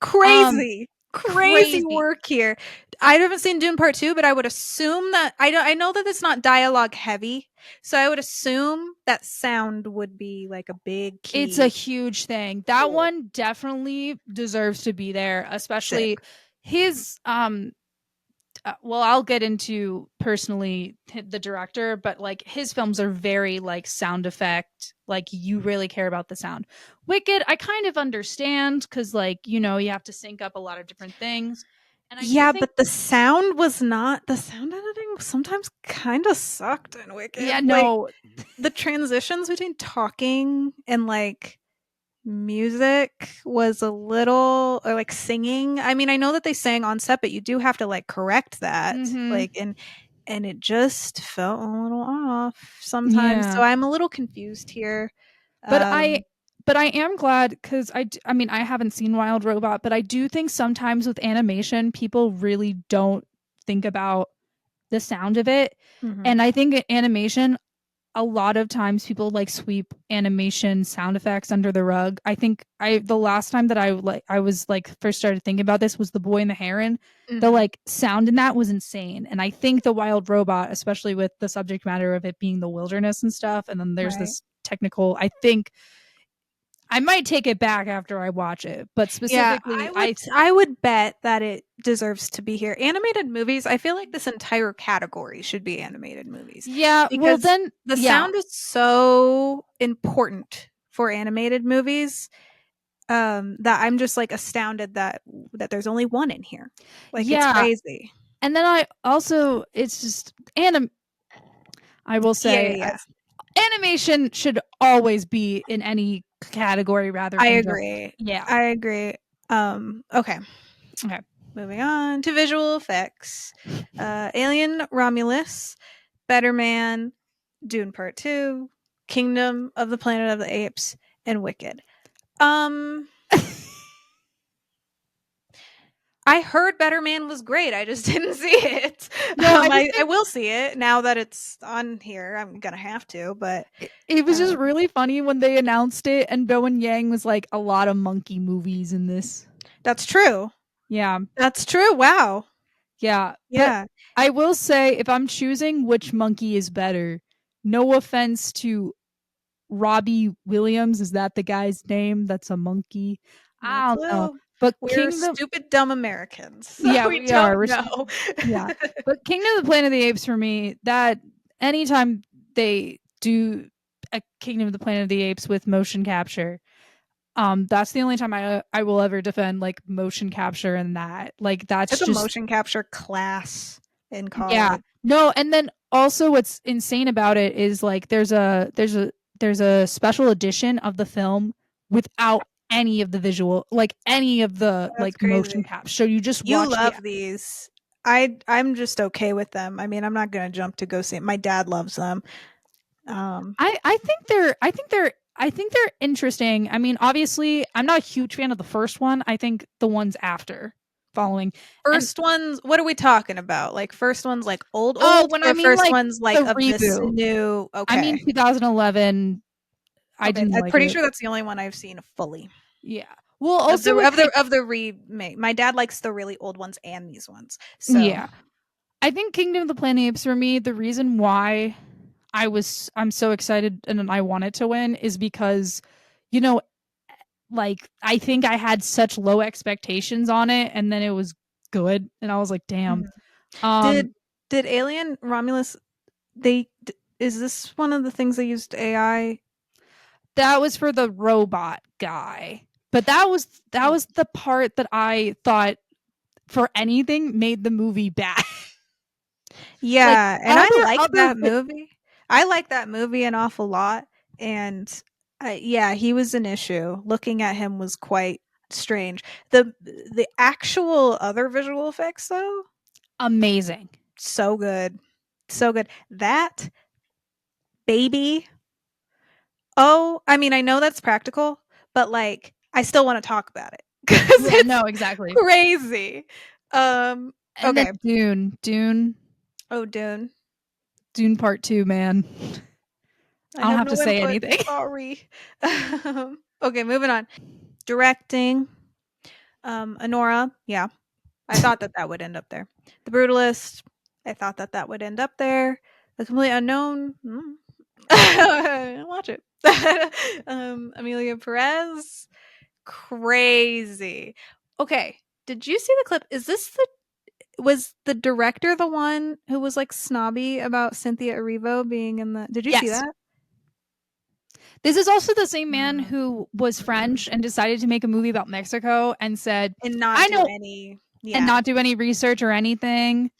Um Crazy, crazy crazy. work here. I haven't seen Dune Part Two, but I would assume that I know that it's not dialogue heavy, so I would assume that sound would be like a big It's a key. huge thing. That Cool. one definitely deserves to be there, Sick. especially his well, I'll get into personally the director, but like his films are very like sound effect, like you really care about the sound. Wicked, I kind of understand cuz like, you know, you have to sync up a lot of different things. And I do Yeah, think but the sound was not the sound editing sometimes kind of sucked in yeah, Wicked. Like no. the transitions between talking and like music was a little or like singing. I mean, I know that they sang on set, but you do have to like correct that. Mhm. Like and it just felt a little off sometimes. So Yeah. I'm a little confused here. But I Um but I am glad cuz I mean, I haven't seen Wild Robot, but I do think sometimes with animation people really don't think about the sound of it. mhm. And I think animation, a lot of times people like sweep animation sound effects under the rug. I think the last time that I was like first started thinking about this was The Boy and the Heron. The Mhm. like sound in that was insane. And I think The Wild Robot, especially with the subject matter of it being the wilderness and stuff, and then there's Right. this technical, I think I might take it back after I watch it, but Yeah, specifically I would bet that it deserves to be here. Animated movies, I feel like this entire category should be animated movies yeah, well because then the yeah. sound is so important for animated movies that I'm just like astounded that there's only one in here. Like it's Yeah, crazy. and then I also it's just I will Yeah, yeah, say yeah. animation should always be in any category rather I than just agree. yeah. I agree. Okay. Okay. Moving on to visual effects. Alien Romulus, Better Man, Dune Part 2, Kingdom of the Planet of the Apes, and Wicked. I heard Better Man was great. I just didn't see it. No, I just I think will see it now that it's on here. I'm gonna have to, but it was just um, really funny when they announced it, and Bowen Yang was like, a lot of monkey movies in this. that's true. Yeah, That's true. Wow. yeah. But Yeah, I will say, if I'm choosing which monkey is better, no offense to Robbie Williams, is that the guy's name? That's a monkey. no I don't know. clue. But We're Kingdom, stupid dumb Americans, so yeah, we we are. don't know. Yeah. But Kingdom of the Planet of the Apes for me, that anytime they do a Kingdom of the Planet of the Apes with motion capture, that's the only time I will ever defend like motion capture and that. Like that's Took a just motion capture class in yeah. college. No, and then also what's insane about it is like there's a special edition of the film without any of the visual, like any of the That's like motion crazy. caps. So you just You watch the love these. I'm just okay with them. I mean, I'm not gonna jump to go see it. My dad loves them. Um, I think they're interesting. I mean, obviously, I'm not a huge fan of the first one. I think the ones after following. And First ones, what are we talking about? Like first ones like oh, old when I or mean first like ones like the of this reboot, new I mean okay. 2011. I Okay, didn't I'm like pretty it. sure that's the only one I've seen fully. Yeah. Well, Of also the with remake. My dad likes the really old ones and these ones. So, yeah, I think Kingdom of the Planet of the Apes for me, the reason why I'm so excited and I want it to win is because, you know, like I think I had such low expectations on it, and then it was good, and I was like, damn. mhm. Um, Did Alien Romulus is this one of the things they used AI? that was for the robot guy, but that Mm. was the part that I thought for anything made the movie bad. Like Yeah, and all I their like other that movie. I like that movie an awful lot, and yeah, he was an issue. Looking at him was quite strange. The actual other visual effects though, amazing. so good. So good. That baby. Oh, I mean, I know that's practical, but like I still want to talk about it cuz Yeah, it's no, exactly. crazy. And then Okay. Dune Oh, Dune. Part 2, man. I I don't have have to no say input. anything. Sorry. Okay, moving on. Directing. Honora. Yeah, I thought that that would end up there. The Brutalist. I thought that that would end up there. The Complete Unknown. Watch it. Amelia Perez. Crazy. Okay. Did you see the clip? Is this the was the director the one who was like snobby about Cynthia Erivo being in the Did you see Yes. that? This is also the same man Mm. who was French and decided to make a movie about Mexico and said, And not "I do know," any and yeah. not do any research or anything.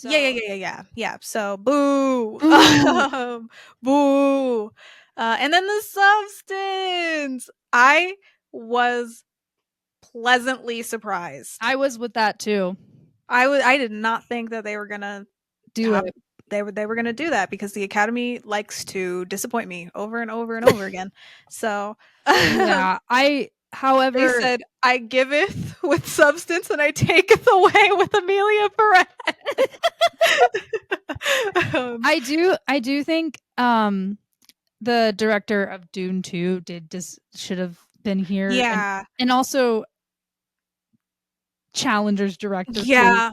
Yeah, yeah, So, yeah, yeah, yeah. Yeah. So boo. boo. Boo. And then the substance. I was pleasantly surprised. I was with that too. I did not think that they were gonna Do have it. they were gonna do that because the Academy likes to disappoint me over and over and over again. So Yeah. they However, said, I giveth with substance and I taketh away with Amelia Perez. um, I do think the director of Dune 2 did just should have been here, yeah. and also Challenger's director too. Yeah.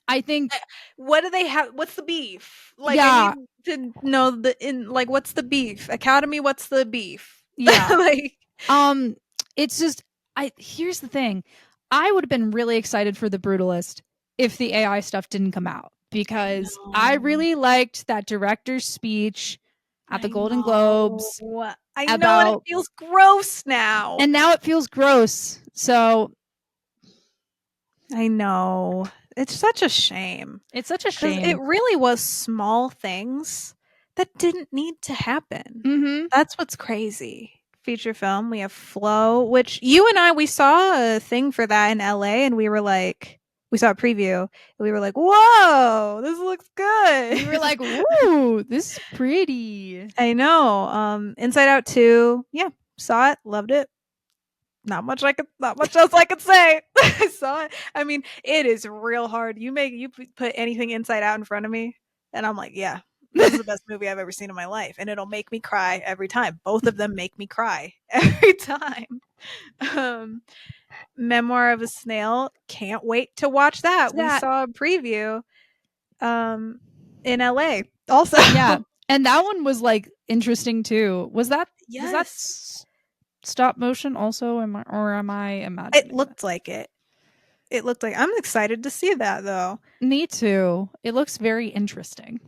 I think What do they have? What's the beef? Like, I need yeah, to know the in like what's the beef? Academy, what's the beef? yeah. Like, Um, it's just I here's the thing. I would have been really excited for The Brutalist if the AI stuff didn't come out I because I know. really liked that director's speech at the I Golden know. Globes I know, and it about feels gross now. and now it feels gross. So I know. It's such a shame it's such a because it shame. really was small things that didn't need to happen. Mhm. That's what's crazy. Feature film, we have Flow, which you and I we saw a thing for that in LA and we were like, we saw a preview and we were like, whoa, this looks good. We were like, ooh, this is pretty. I know. Inside Out 2, yeah, saw it, loved it. Not much else I could say. I saw it. I mean, it is real hard. You put anything Inside Out in front of me, and I'm like, yeah, this is the best movie I've ever seen in my life, and it'll make me cry every time. Both of them make me cry every time. Um, Memoir of a Snail, can't wait to watch that. We saw a preview in LA also. Yeah. And that one was like interesting too. Was that stop motion also? Am I imagining? It looked like it. It looked like. I'm excited to see that though. Me too. It looks very interesting.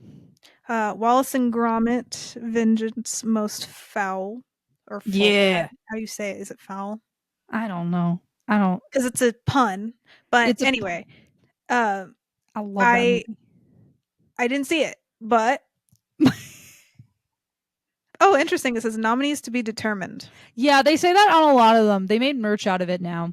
Wallace and Gromit, Vengeance Most Foul, or foul. Yeah. How do you say it? Is it foul? I don't know. I don't, because it's a pun. But anyway, I love that movie. I didn't see it, but oh, interesting. It says nominees to be determined. Yeah, they say that on a lot of them. They made merch out of it now.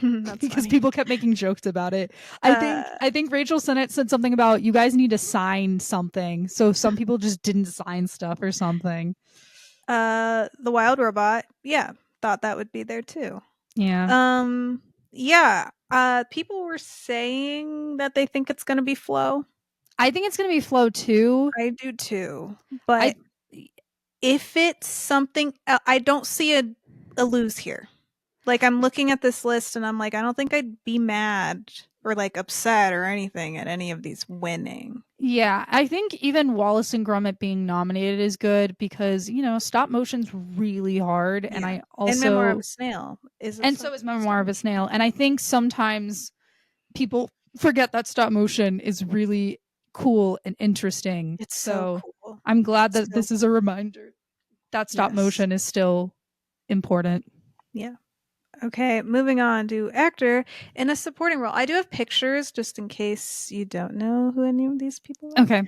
That's because funny. people kept making jokes about it. I think Rachel Sennett said something about you guys need to sign something. So some people just didn't sign stuff or something. The Wild Robot, yeah, thought that would be there too. Yeah. Yeah. People were saying that they think it's gonna be Flow. I think it's gonna be Flow too. I do too. But if it's something, I don't see a lose here. Like, I'm looking at this list and I'm like, I don't think I'd be mad or like upset or anything at any of these winning. Yeah, I think even Wallace and Gromit being nominated is good because, you know, stop motion's really hard. Yeah. And I also. And Memoir of a Snail is. And so is Memoir of a Snail. And I think sometimes people forget that stop motion is really cool and interesting. It's so cool. I'm glad that this is a reminder that stop motion is still important. Yeah. Okay, moving on to actor in a supporting role. I do have pictures just in case you don't know who any of these people are. Okay.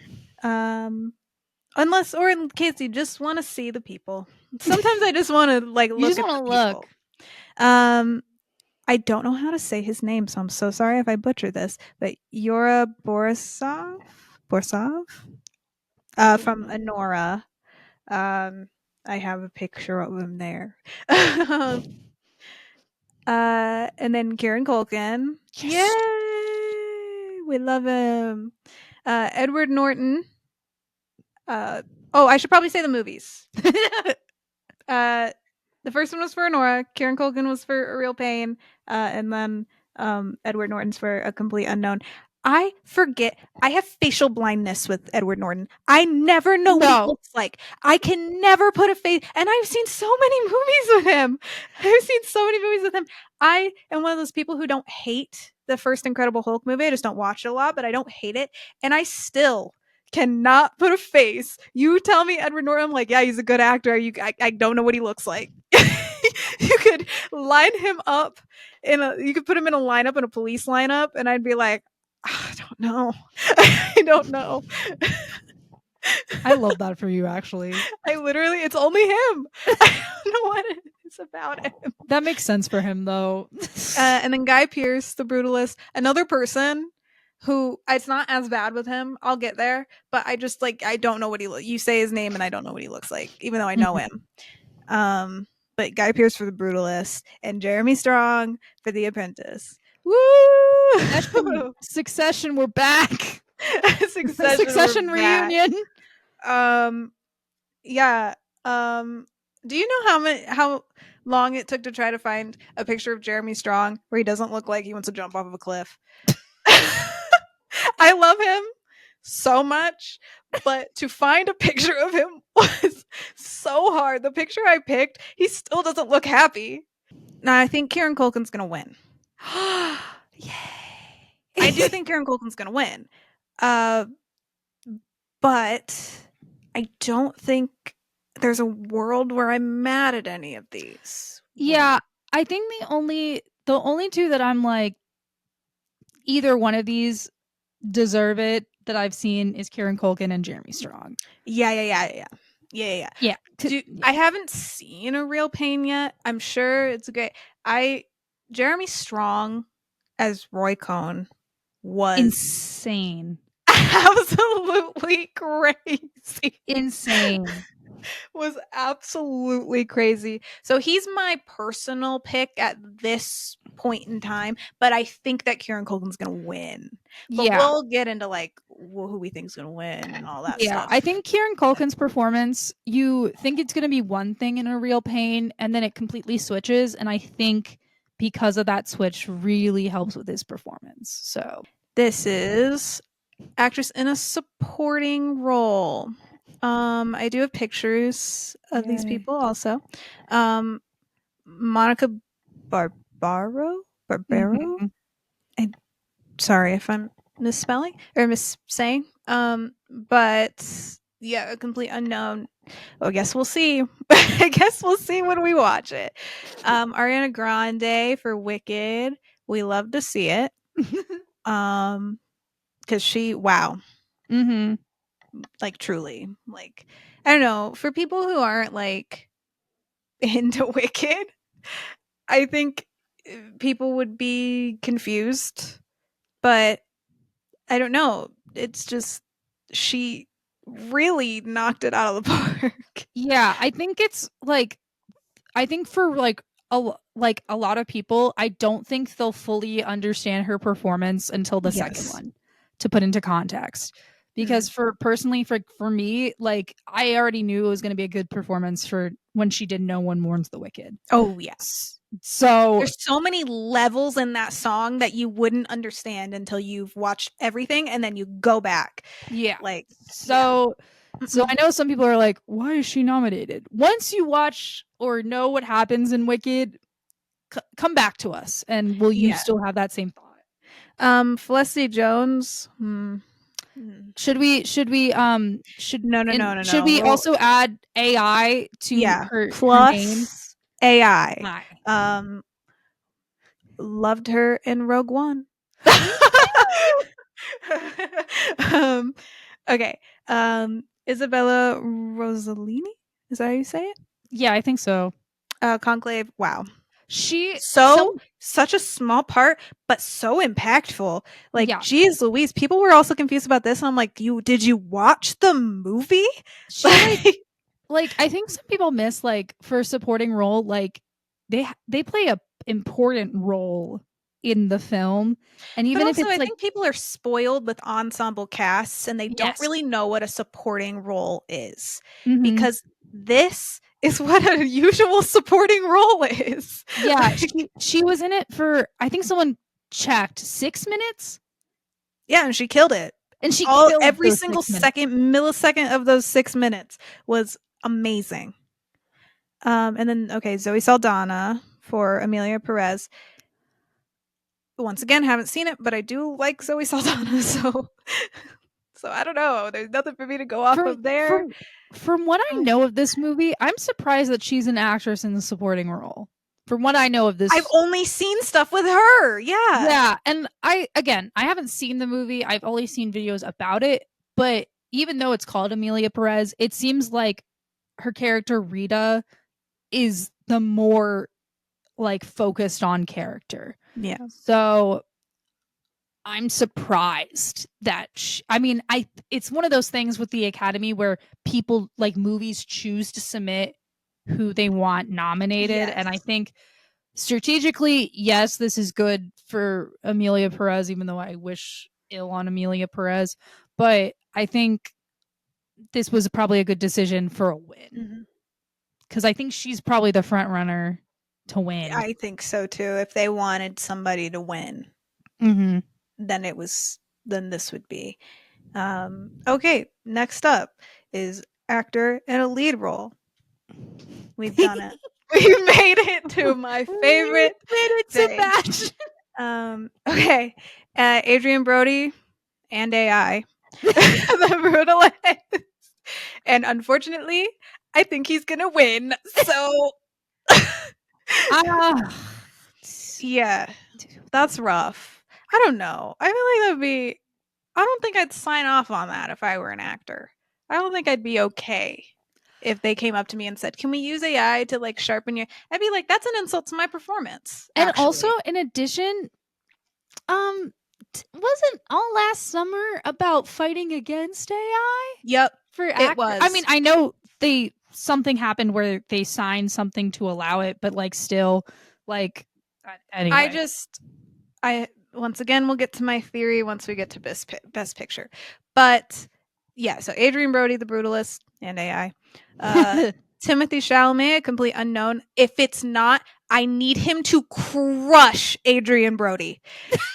Unless, or in case you just want to see the people. Sometimes I just want to like look at the people. I don't know how to say his name, so I'm so sorry if I butcher this. But Yura Borisov from Anora. I have a picture of him there. And then Kieran Culkin. Yes. Yay! We love him. Edward Norton. I should probably say the movies. The first one was for Honora. Kieran Culkin was for A Real Pain. And then Edward Norton's for A Complete Unknown. I forget. I have facial blindness with Edward Norton. I never know what he looks like. I can never put a face. And I've seen so many movies with him. I am one of those people who don't hate the first Incredible Hulk movie. I just don't watch it a lot, but I don't hate it. And I still cannot put a face. You tell me Edward Norton, I'm like, yeah, he's a good actor. I don't know what he looks like. You could line him up you could put him in a lineup, in a police lineup, and I'd be like, I don't know. I don't know. I love that for you, actually. It's only him. I don't know what it is about him. That makes sense for him, though. And then Guy Pearce, the Brutalist, another person who it's not as bad with him. I'll get there, but I just I don't know what you say his name and I don't know what he looks like, even though I know him. But Guy Pearce for the Brutalist and Jeremy Strong for The Apprentice. Woo! Succession, we're back. Succession reunion. Yeah. Do you know how long it took to try to find a picture of Jeremy Strong where he doesn't look like he wants to jump off of a cliff? I love him so much, but to find a picture of him was so hard. The picture I picked, he still doesn't look happy. Now, I think Kieran Culkin's going to win. Yay. I do think Kieran Culkin's going to win. But I don't think there's a world where I'm mad at any of these. Yeah, I think the only two that I'm like, either one of these deserve it that I've seen is Kieran Culkin and Jeremy Strong. Yeah. I haven't seen A Real Pain yet. I'm sure it's great. Jeremy Strong as Roy Cohn was insane. absolutely crazy. Insane. Was absolutely crazy. So he's my personal pick at this point in time, but I think that Kieran Culkin's gonna win. But Yeah. we'll get into like who we think's gonna win and all that Yeah, I stuff. think Kieran Culkin's performance, you think it's going to be one thing in A Real Pain, and then it completely switches. And I think because of that switch, really helps with his performance. So, This is actress in a supporting role. I do have pictures of these yay. people also. Monica Barbaro. Mhm. I sorry if I'm misspelling or missaying. But yeah, a complete unknown. Well, I guess we'll see. I guess we'll see when we watch it. Ariana Grande for Wicked. We love to see it. Because wow, Mhm. like truly, like I don't know, for people who aren't like into Wicked, I think people would be confused, but I don't know. It's just she really knocked it out of the park. Yeah, I think it's like I think for like a lot of people, I don't think they'll fully understand her performance until the second Yes. one, to put into context. Because Mm. for me, like I already knew it was going to be a good performance for when she did "No One Mourns the Wicked." Oh yeah. So There's so many levels in that song that you wouldn't understand until you've watched everything and then you go back. yeah, Like, yeah. so I know some people are like, "Why is she nominated?" Once you watch or know what happens in Wicked, come back to us, and will you Yeah. still have that same thought? Felicity Jones. No, no, no, no, Should no. we Well, also add AI to yeah. her name? Plus AI. Hi. Um, loved her in Rogue One. Me too. um, okay. Isabella Rossellini. Is that how you say it? Yeah, I think so. Conclave. Wow. She some So such a small part, but so impactful. Like, yeah, geez, Louise. People were also confused about this. And I'm like, you did you watch the movie? she like I think some people miss like for supporting role like they play a important role in the film, and But even if also, it's I like think people are spoiled with ensemble casts and they don't yes. really know what a supporting role is Mhm. because this is what a usual supporting role is. Yeah, Like, she was in it for I think someone checked 6 minutes, yeah, and she killed it. and she All killed every those single 6 minutes. second millisecond of those 6 minutes was amazing. And then okay, Zoe Saldana for Amelia Perez. Once again, haven't seen it, but I do like Zoe Saldana, so I don't know. There's nothing for me to go off From of there. from from what I know of this movie, I'm surprised that she's an actress in the supporting role. From what I know of I've this, only seen stuff with her. Yeah. yeah, and I haven't seen the movie. I've only seen videos about it, but even though it's called Amelia Perez, it seems like her character Rita is the more like focused on character. Yeah. So I'm surprised that I mean, it's one of those things with the Academy where people like movies choose to submit who they want nominated, Yes. and I think strategically, yes, this is good for Amelia Perez, even though I wish ill on Amelia Perez, but I think this was probably a good decision for a win Mhm. because I think she's probably the front runner to win. I think so too. If they wanted somebody to win, Mm-hmm. then then this would be. Okay, next up is actor in a lead role. We've done it. We made it to my We favorite made it to thing. match. Okay. Adrian Brody and AI. The Brutalist. And unfortunately, I think he's gonna win. So Ah, yeah, that's rough. I don't know. I feel like that would be I don't think I'd sign off on that if I were an actor. I don't think I'd be okay if they came up to me and said, "Can we use AI to like sharpen your?" I'd be like, "That's an insult to my performance." and also Actually, in addition, um, wasn't All Last Summer about fighting against AI Yep, for it actor? I mean, was. I know something happened where they signed something to allow it, but like still, like I anyway. just I once again we'll get to my theory once we get to best picture. But yeah, so Adrian Brody, the brutalist, and AI. Timothy Chalamet, a complete unknown. If it's not, I need him to crush Adrian Brody.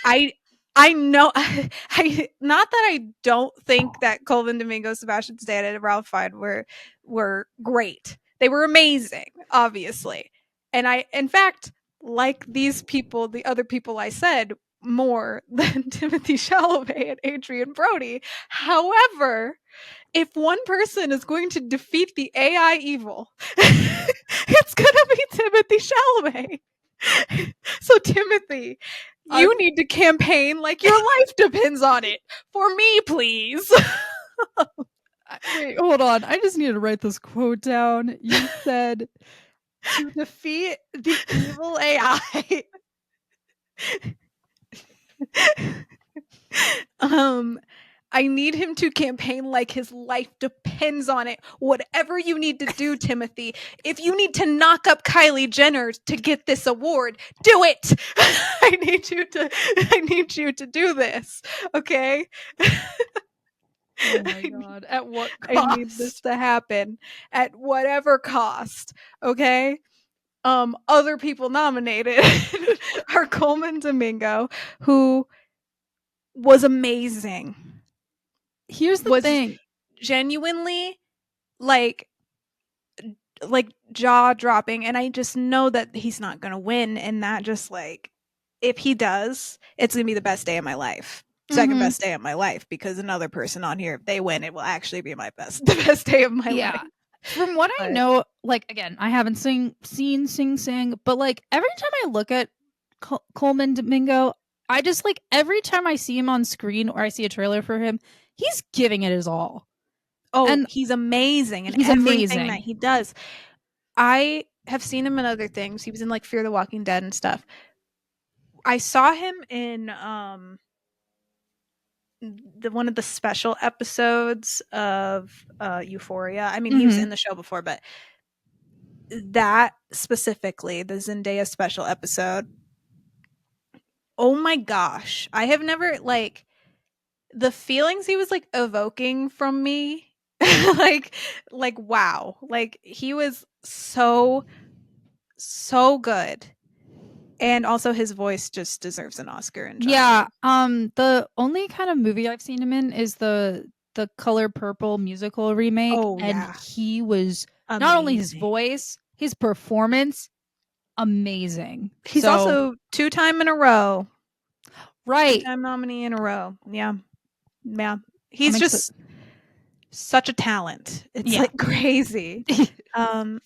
I I know I not that I don't think that Colvin Domingo, Sebastian Stan, and Ralph Fiennes were great. They were amazing, obviously. And I in fact like these people, the other people I said, more than Timothy Chalamet and Adrian Brody. However, if one person is going to defeat the AI evil, it's going to be Timothy Chalamet. So, Timothy, I'm you need to campaign like your life depends on it. For me, please. wait, hold on. I just need to write this quote down. You said to defeat the evil AI. um, I need him to campaign like his life depends on it. Whatever you need to do, Timothy. If you need to knock up Kylie Jenner to get this award, do it. I need you to do this. Okay? Oh my I, god. At what I need this cost? to happen at whatever cost. Okay? Other people nominated are Coleman Domingo, who was amazing. Here's the Was thing. genuinely like jaw dropping, and I just know that he's not going to win, and that just like if he does, it's going to be the best day of my life. Second Mhm. best day of my life, because another person on here, if they win, it will actually be the best day of my life. Yeah. From what I But know, like again, I haven't seen Sing Sing, but like every time I look at Coleman Domingo, I just like every time I see him on screen or I see a trailer for him, he's giving it his all. oh, And he's amazing in he's everything that amazing. he does. I have seen him in other things. He was in like Fear the Walking Dead and stuff. I saw him in the one of the special episodes of Euphoria. I mean, he was Mhm. in the show before, but that specifically, the Zendaya special episode. Oh my gosh, I have never like the feelings he was like evoking from me. like wow. Like he was so good. And also his voice just deserves an Oscar in Yeah, general. the only kind of movie I've seen him in is the Color Purple musical remake, Oh and yeah. he was not only his Amazing. voice, his performance, amazing. He's So, also two-time in a row. right. Two-time nominee in a row. Yeah. Yeah. I'm He's excited. just such a talent. It's Yeah. like crazy. Um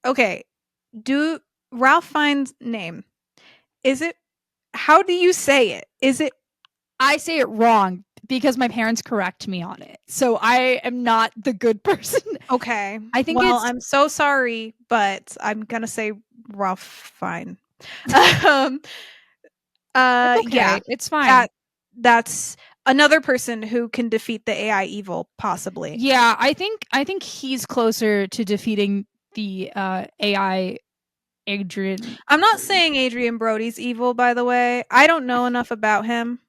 okay. Do Ralph Fiennes' name. Is it how do you say it? Is it I say it wrong because my parents correct me on it. So I am not the good person. okay? I think Well, it's I'm so sorry, but I'm gonna say Ralph Fiennes. um that's yeah. okay. It's fine. That that's another person who can defeat the AI evil, possibly. Yeah, I think he's closer to defeating the AI Adrian. I'm not saying Adrian Brody's evil, by the way. I don't know enough about him.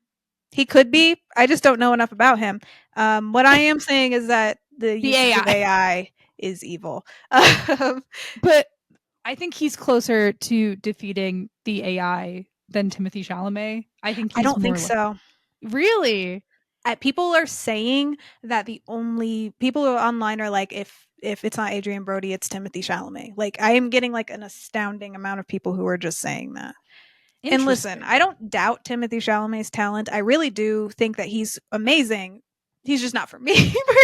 He could be. I just don't know enough about him. What I am saying is that the The usage of AI. AI is evil. But I think he's closer to defeating the AI than Timothy Chalamet. I think I he's don't think more so. really. People are saying that the only people who are online are like, if it's not Adrian Brody, it's Timothy Chalamet. Like I am getting like an astounding amount of people who are just saying that. And listen, Interesting. I don't doubt Timothy Chalamet's talent. I really do think that he's amazing. He's just not for me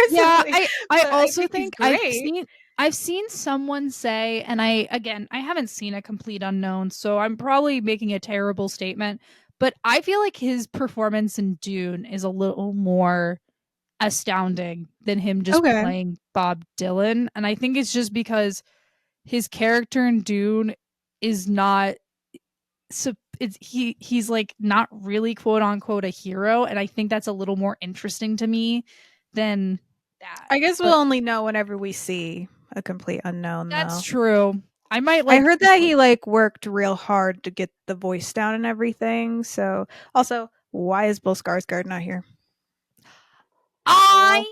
Yeah, personally, I but I also think he's think great. I've seen someone say, and I haven't seen a complete unknown, so I'm probably making a terrible statement, but I feel like his performance in Dune is a little more astounding than him just Okay. playing Bob Dylan, and I think it's just because his character in Dune is not so he's like not really quote unquote a hero, and I think that's a little more interesting to me than that. I guess we'll But only know whenever we see a complete unknown, that's though. true. I might I like heard that he like worked real hard to get the voice down and everything. So, also, why is Bill Skarsgård not here? I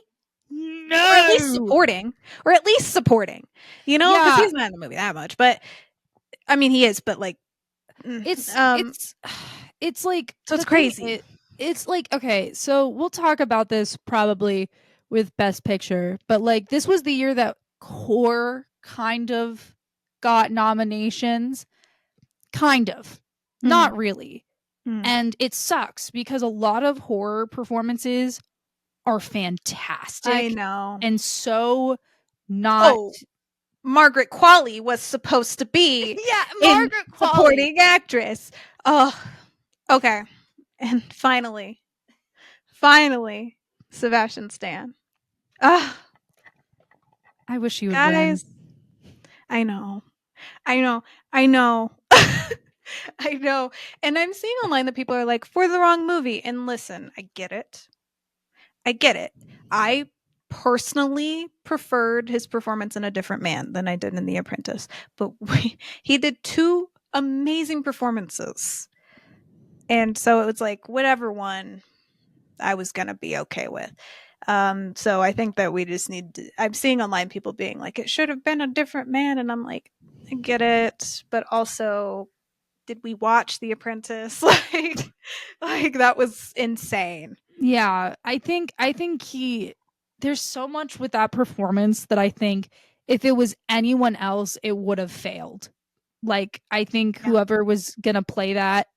Hello? Or at least know. supporting. Or at least supporting. You know, because Yeah, he's not in the movie that much. But I mean, he is. But like, mm, it's um, it's it's like so it's the thing crazy. it's like okay, so we'll talk about this probably with best picture, but like this was the year that Core kind of got nominations, kind of. Hmm. Not really. Hmm. And it sucks because a lot of horror performances are I fantastic know. and so not Oh, Margaret Qualley was supposed to be yeah, in Margaret Qualley. supporting actress. Oh, okay. And finally, Sebastian Stan. Ah, I wish he would win. guys, I know, I know, I know, I know. And I'm seeing online that people are like, for the wrong movie. And listen, I get it. I get it. I personally preferred his performance in A Different Man than I did in The Apprentice, but he did two amazing performances. And so it was like, whatever one I was going to be okay with. So I think that we just need to, I'm seeing online people being like, it should have been A Different Man. And I'm like, I get it. But also, did we watch The Apprentice? Like that was insane. Yeah, I think he there's so much with that performance that I think if it was anyone else it would have failed. Like I think Yeah. whoever was going to play that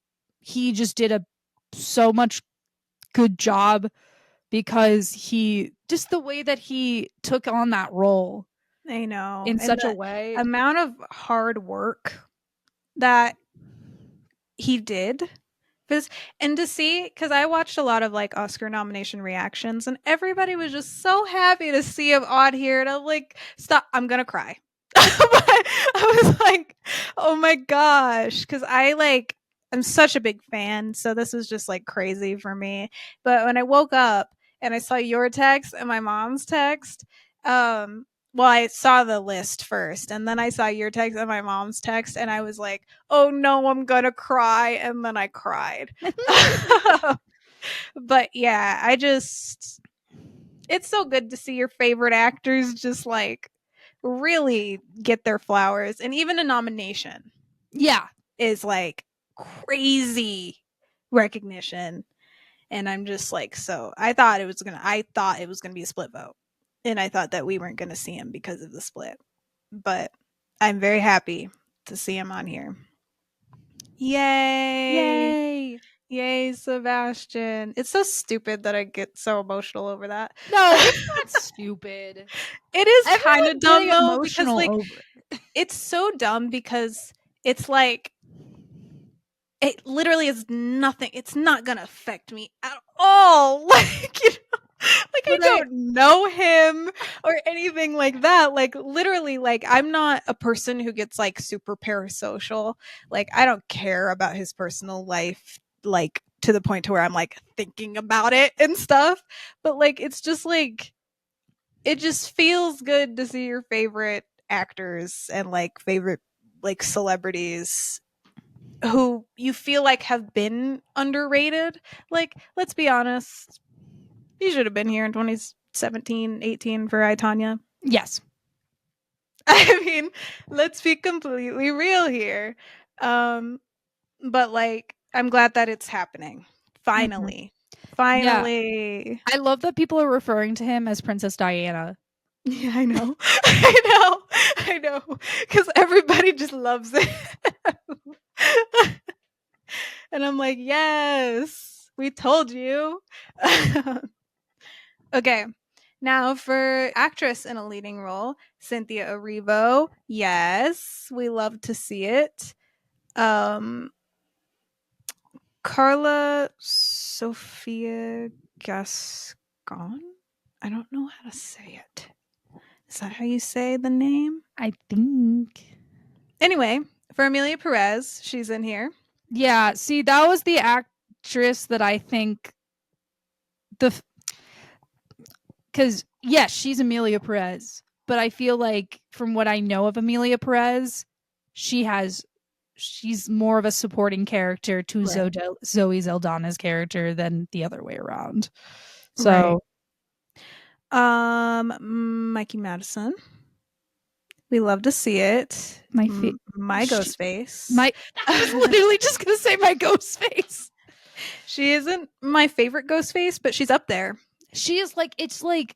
he just did a so much good job because he just the way that he took on that role I know. in And such a the way. amount of hard work that he did. Because and to see, because I watched a lot of like Oscar nomination reactions, and everybody was just so happy to see him on here, and I'm like, stop! I'm gonna cry. I was like, oh my gosh, because I like I'm such a big fan, so this was just like crazy for me. But when I woke up and I saw your text and my mom's text, well, I saw the list first, and then I saw your text and my mom's text, and I was like, oh no, I'm gonna cry. And then I cried. But yeah, it's so good to see your favorite actors just like really get their flowers. And even a nomination Yeah. is like crazy recognition. And I'm just like, so I thought it was gonna be a split vote. And I thought that we weren't gonna see him because of the split. But I'm very happy to see him on here. Yay! Yay. Yay, Sebastian. It's so stupid that I get so emotional over that. No, it's not stupid. It is kind of Everyone's dumb getting though, because emotional like over it. it's so dumb because it's like it literally is nothing. It's not gonna affect me at all. Like, like I But I don't know him or anything like that. Like literally, like I'm not a person who gets like super parasocial. Like I don't care about his personal life, like to the point to where I'm like thinking about it and stuff. But like it's just like it just feels good to see your favorite actors and like favorite like celebrities who you feel like have been underrated. Like, let's be honest, he should have been here in 2017, 18 for I, Tanya. yes. I mean, let's be completely real here. Um, but like, I'm glad that it's happening. Mhm. Finally. Yeah. Finally. I love that people are referring to him as Princess Diana. Yeah, I know. I know. I know. Because everybody just loves it. And I'm like, yes, we told you. Okay. Now for actress in a leading role, Cynthia Erivo. Yes, we love to see it. Um Carla Sophia Gascon. I don't know how to say it. Is that how you say the name? I think. Anyway, for Amelia Perez, she's in here. Yeah, see, that was the actress that I think the because yes, she's Amelia Perez, but I feel like from what I know of Amelia Perez, she has she's more of a supporting character to Right. Zoe Zeldana's character than the other way around. Right. So Mikey Madison. We love to see it. my My she, ghost face. my I was literally just gonna say my ghost face. She isn't my favorite ghost face, but she's up there. She is like it's like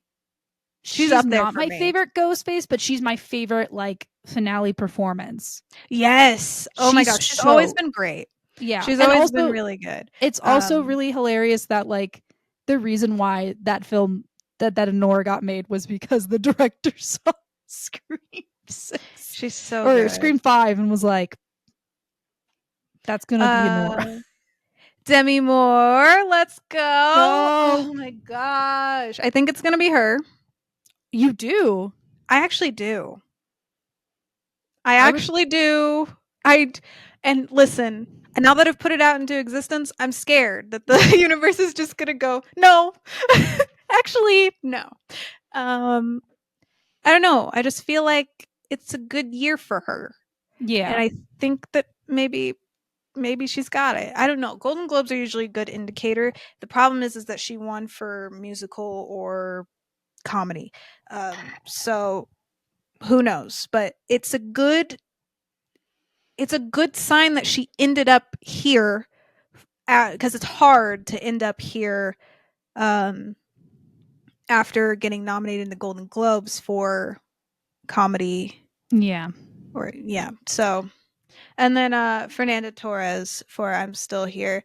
She's she's up there not for my me. favorite ghost face, but she's my favorite like finale performance. Yes. Oh my She's gosh, she's always so been great. yeah. She's And always been also really good. it's also Um, really hilarious that like the reason why that film that Honora got made was because the director saw Scream 6 she's so or good. Scream 5 and was like, that's gonna be Honora. Uh, Demi Moore, let's go. Go. Oh my gosh. I think it's going to be her. You do. I actually do. I I would actually do. I and listen, and now that I've put it out into existence, I'm scared that the universe is just going to go, "No." Actually, no. Um I don't know. I just feel like it's a good year for her. And yeah. I think that maybe she's got it. I don't know. Golden Globes are usually a good indicator. The problem is that she won for musical or comedy. So who knows? But it's a good sign that she ended up here because it's hard to end up here um, after getting nominated in the Golden Globes for comedy Yeah. or yeah. So and then Fernanda Torres for I'm Still Here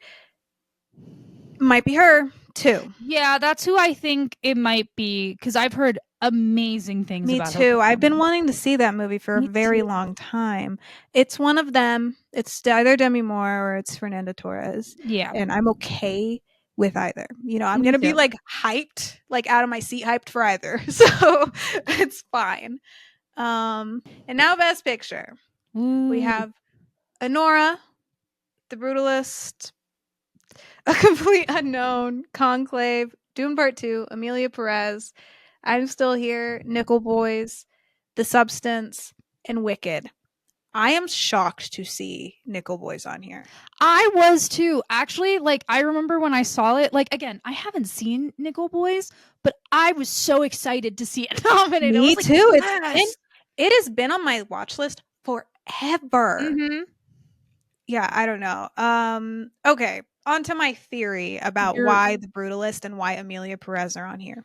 might be her too. Yeah, that's who I think it might be because I've heard amazing things Me about her too. I've been performance. wanting to see that movie for a Me very too. long time. It's one of them. It's either Demi Moore or it's Fernanda Torres, Yeah, and I'm okay with either. You know, I'm me gonna be too. like hyped, like out of my seat, hyped for either. So it's fine. And now Best Picture. We Ooh. have Honora, The Brutalist, A Complete Unknown, Conclave, Dune Part 2, Amelia Perez, I'm Still Here, Nickel Boys, The Substance, and Wicked. I am shocked to see Nickel Boys on here. I was too. Actually, like I remember when I saw it, like again, I haven't seen Nickel Boys, but I was so excited to see it nominated. I Me was like, too. It's been yes. it has been on my watch list forever. Mhm. Yeah, I don't know. Okay, on to my theory about You're why The Brutalist and why Amelia Perez are on here.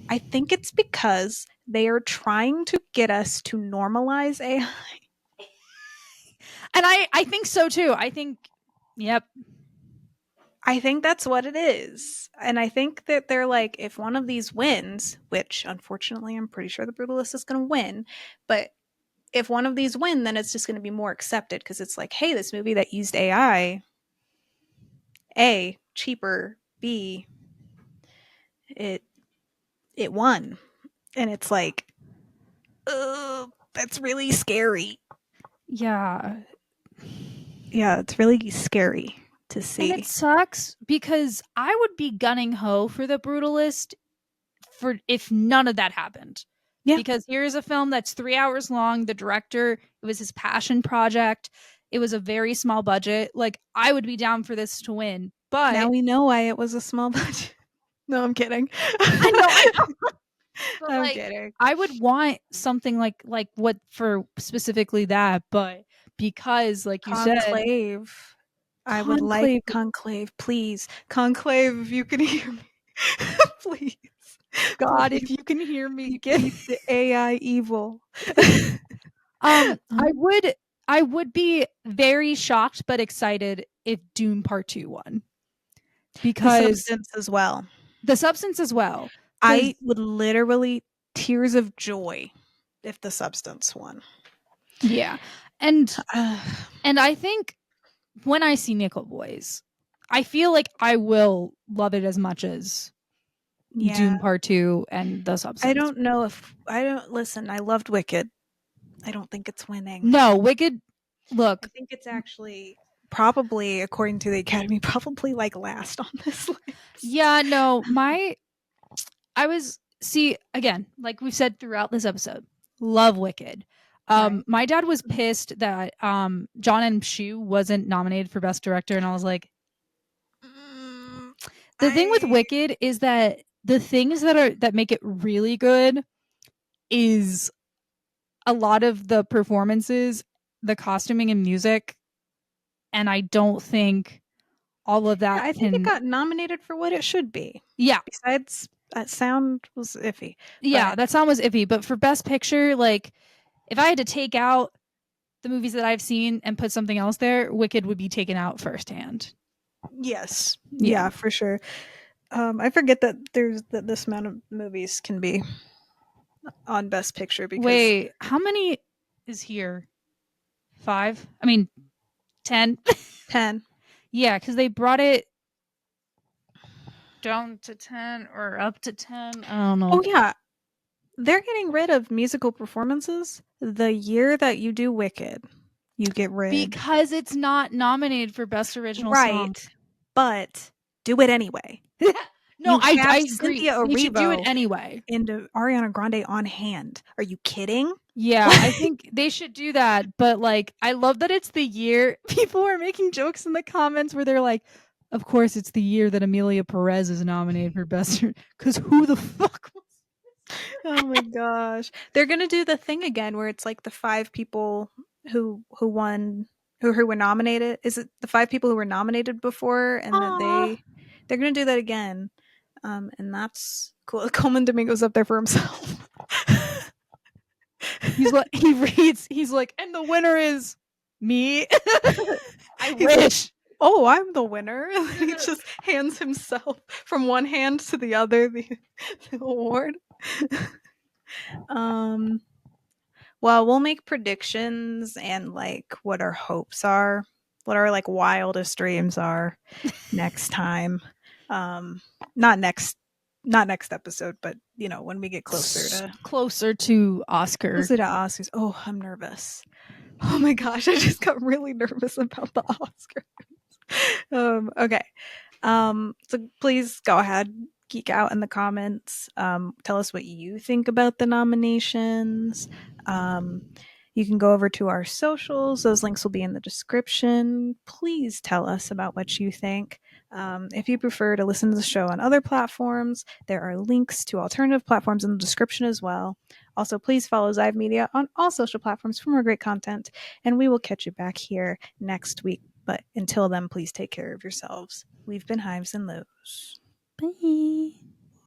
I think it's because they are trying to get us to normalize AI. and I think so too. I think yep. I think that's what it is. And I think that they're like, if one of these wins, which unfortunately I'm pretty sure the Brutalist is going to win, but if one of these win, then it's just going to be more accepted because it's like, hey, this movie that used AI, A, cheaper, B, it it won. And it's like, that's really scary. Yeah. Yeah, it's really scary to And it see. sucks because I would be gunning ho for The Brutalist for if none of that happened. Yeah. Because here's a film that's 3 hours long. The director, it was his passion project. It was a very small budget. Like I would be down for this to win. Now But we know why it was a small budget. No, I'm kidding. I know. But I'm like kidding. I would want something like what for specifically that, but because like you said, Conclave. I would like Conclave. Conclave, please. Conclave, if you can hear me. Please. God, if Please you can hear me, get defeat the AI evil. I would be very shocked but excited if Dune Part 2 won. The Because substance as well. the substance as well. Because I would literally tears of joy if the substance won. yeah. And and I think when I see Nickel Boys, I feel like I will love it as much as Yeah. Dune Part 2 and the I substance. don't know if I don't listen, I loved Wicked. I don't think it's winning. No, Wicked I look, think it's actually probably, according to the Academy, probably like last on this list. Yeah, no, I was see again, like we've said throughout this episode, love Wicked. Right. My dad was pissed that John M. Chu wasn't nominated for Best Director, and I was like, Mm, the thing with I Wicked is that the things that make it really good is a lot of the performances, the costuming and music, and I don't think all of yeah, that I think it can. got nominated for what it should be. Yeah, Besides, that sound was iffy, yeah, but that song was iffy, but for Best Picture, like if I had to take out the movies that I've seen and put something else there, Wicked would be taken out firsthand. yes, Yeah. yeah, for sure. I forget that there's that this amount of movies can be on Best Picture because Wait, how many is here? 5? I mean, 10? 10. Yeah, because they brought it down to 10 or up to 10. I don't know. Oh yeah, they're getting rid of musical performances the year that you do Wicked. You get rid. Because it's not nominated for Best Original Song. Right. But do it anyway. No, You have I agree. Cynthia They should do it Erivo anyway. and Ariana Grande on hand. Are you kidding? Yeah, I think they should do that. But like, I love that it's the year. People are making jokes in the comments where they're like, "Of course, it's the year that Amelia Perez is nominated for best." Because who the fuck was? Oh my gosh. They're gonna do the thing again where it's like the 5 people who won who were nominated. Is it the 5 people who were nominated before and that Aw. they're gonna do that again. And that's cool. Coleman Domingo's up there for himself. He's like, he reads. He's like, and the winner is me. I He's like, wish. "Oh, I'm the winner." And then he just hands himself from one hand to the other the award. Um Well, we'll make predictions and like what our hopes are, what our like wildest dreams are next time. Um not next not next episode, but you know, when we get Closer to Oscar. closer to Oscars. Oh, I'm nervous. Oh my gosh, I just got really nervous about the Oscars. Okay. So please go ahead, geek out in the comments. Tell us what you think about the nominations. Um, you can go over to our socials. Those links will be in the description. Please tell us about what you think. If you prefer to listen to the show on other platforms, there are links to alternative platforms in the description as well. Also, please follow Zive Media on all social platforms for more great content, and we will catch you back here next week. But until then, please take care of yourselves. We've been Hives and Lows. Bye.